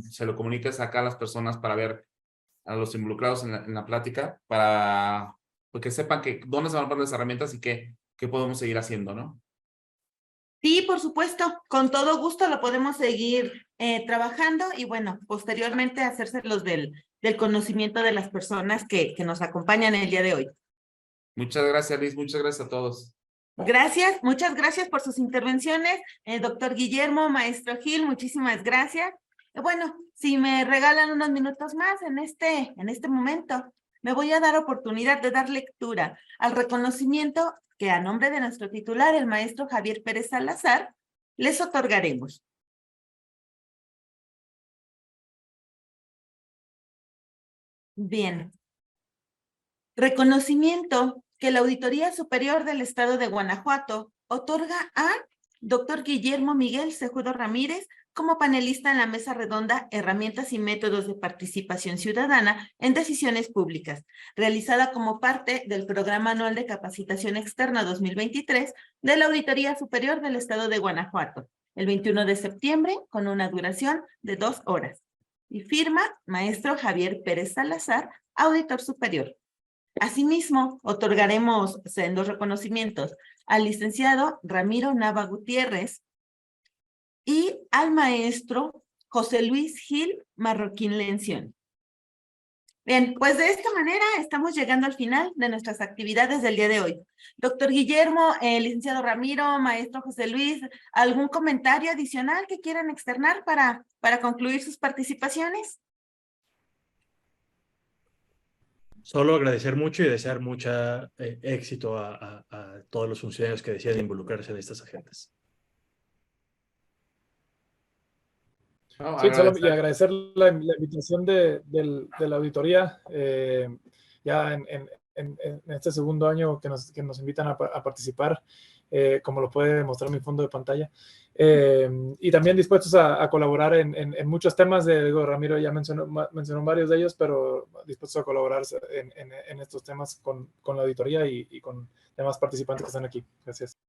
se lo comuniques acá a las personas para ver a los involucrados en la plática, para que sepan que dónde se van a poner las herramientas y qué podemos seguir haciendo, ¿no? Sí, por supuesto, con todo gusto lo podemos seguir trabajando y bueno, posteriormente hacérselos del conocimiento de las personas que nos acompañan el día de hoy. Muchas gracias, Liz. Muchas gracias a todos. Gracias, muchas gracias por sus intervenciones. Doctor Guillermo, maestro Gil, muchísimas gracias. Bueno, si me regalan unos minutos más en este momento, me voy a dar oportunidad de dar lectura al reconocimiento que a nombre de nuestro titular, el maestro Javier Pérez Salazar, les otorgaremos. Bien. Reconocimiento que la Auditoría Superior del Estado de Guanajuato otorga a Dr. Guillermo Miguel Cejudo Ramírez como panelista en la mesa redonda Herramientas y Métodos de Participación Ciudadana en Decisiones Públicas, realizada como parte del Programa Anual de Capacitación Externa 2023 de la Auditoría Superior del Estado de Guanajuato, el 21 de septiembre, con una duración de 2 horas. Y firma maestro Javier Pérez Salazar, auditor superior. Asimismo, otorgaremos sendos reconocimientos al licenciado Ramiro Nava Gutiérrez y al maestro José Luis Gil Marroquín Lencioni. Bien, pues de esta manera estamos llegando al final de nuestras actividades del día de hoy. Doctor Guillermo, licenciado Ramiro, maestro José Luis, ¿algún comentario adicional que quieran externar para concluir sus participaciones? Solo agradecer mucho y desear mucho éxito a todos los funcionarios que decían involucrarse en estas agendas. No, Sí, solo y agradecer la invitación de la auditoría, ya en este segundo año que nos invitan a participar, como lo puede mostrar mi fondo de pantalla, y también dispuestos a colaborar en muchos temas. Ramiro ya mencionó varios de ellos, pero dispuestos a colaborar en estos temas con la auditoría y con demás participantes que están aquí. Gracias.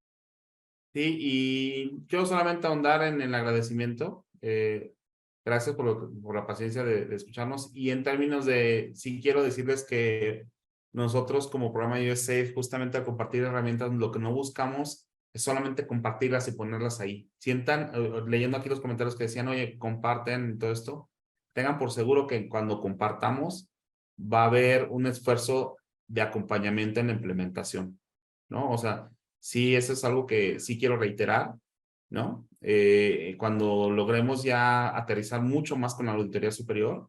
Sí, y quiero solamente ahondar en el agradecimiento. Gracias por la paciencia de escucharnos. Y en términos de, sí quiero decirles que nosotros como programa USAID, justamente al compartir herramientas, lo que no buscamos es solamente compartirlas y ponerlas ahí. Sientan, leyendo aquí los comentarios que decían, oye, comparten todo esto, tengan por seguro que cuando compartamos va a haber un esfuerzo de acompañamiento en la implementación, ¿no? O sea, sí, eso es algo que sí quiero reiterar, ¿no? Cuando logremos ya aterrizar mucho más con la auditoría superior,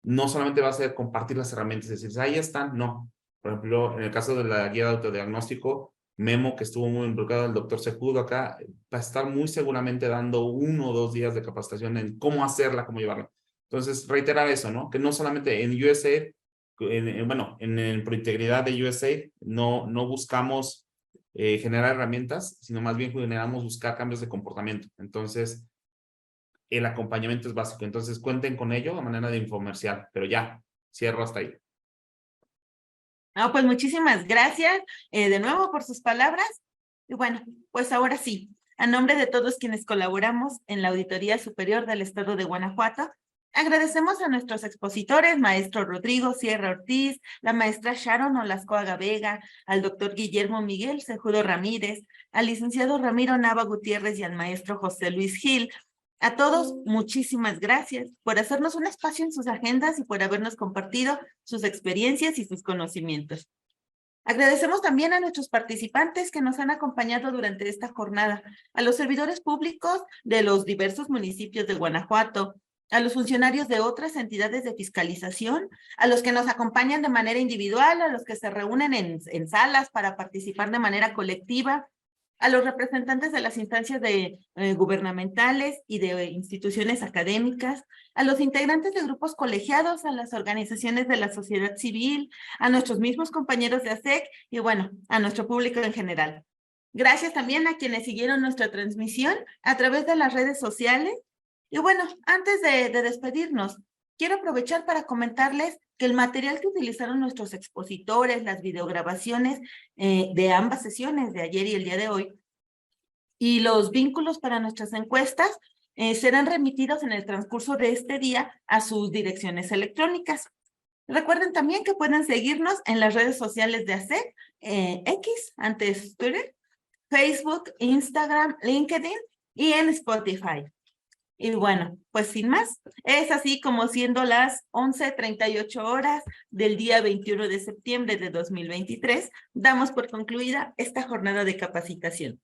no solamente va a ser compartir las herramientas y decir, ahí están, no. Por ejemplo, en el caso de la guía de autodiagnóstico, Memo, que estuvo muy involucrado, el doctor Cejudo acá, va a estar muy seguramente dando 1 o 2 días de capacitación en cómo hacerla, cómo llevarla. Entonces, reiterar eso, ¿no? Que no solamente en USAID, en Prointegridad de USAID, no buscamos generar herramientas, sino más bien generamos buscar cambios de comportamiento. Entonces, el acompañamiento es básico. Entonces, cuenten con ello de manera de infomercial, pero ya, cierro hasta ahí. No, pues muchísimas gracias de nuevo por sus palabras. Y bueno, pues ahora sí, a nombre de todos quienes colaboramos en la Auditoría Superior del Estado de Guanajuato, agradecemos a nuestros expositores, maestro Rodrigo Sierra Ortiz, la maestra Sharon Olascoaga Vega, al doctor Guillermo Miguel Cejudo Ramírez, al licenciado Ramiro Nava Gutiérrez y al maestro José Luis Gil. A todos, muchísimas gracias por hacernos un espacio en sus agendas y por habernos compartido sus experiencias y sus conocimientos. Agradecemos también a nuestros participantes que nos han acompañado durante esta jornada, a los servidores públicos de los diversos municipios de Guanajuato, a los funcionarios de otras entidades de fiscalización, a los que nos acompañan de manera individual, a los que se reúnen en salas para participar de manera colectiva, a los representantes de las instancias gubernamentales y de instituciones académicas, a los integrantes de grupos colegiados, a las organizaciones de la sociedad civil, a nuestros mismos compañeros de ASEC y bueno, a nuestro público en general. Gracias también a quienes siguieron nuestra transmisión a través de las redes sociales. Y bueno, antes de despedirnos, quiero aprovechar para comentarles que el material que utilizaron nuestros expositores, las videograbaciones de ambas sesiones, de ayer y el día de hoy, y los vínculos para nuestras encuestas serán remitidos en el transcurso de este día a sus direcciones electrónicas. Recuerden también que pueden seguirnos en las redes sociales de ACEC, X, antes Twitter, Facebook, Instagram, LinkedIn y en Spotify. Y bueno, pues sin más, es así como siendo las 11:38 horas del día 21 de septiembre de 2023, damos por concluida esta jornada de capacitación.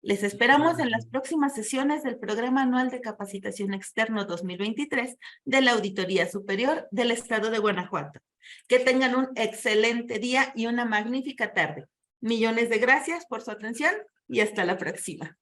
Les esperamos en las próximas sesiones del Programa Anual de Capacitación Externo 2023 de la Auditoría Superior del Estado de Guanajuato. Que tengan un excelente día y una magnífica tarde. Millones de gracias por su atención y hasta la próxima.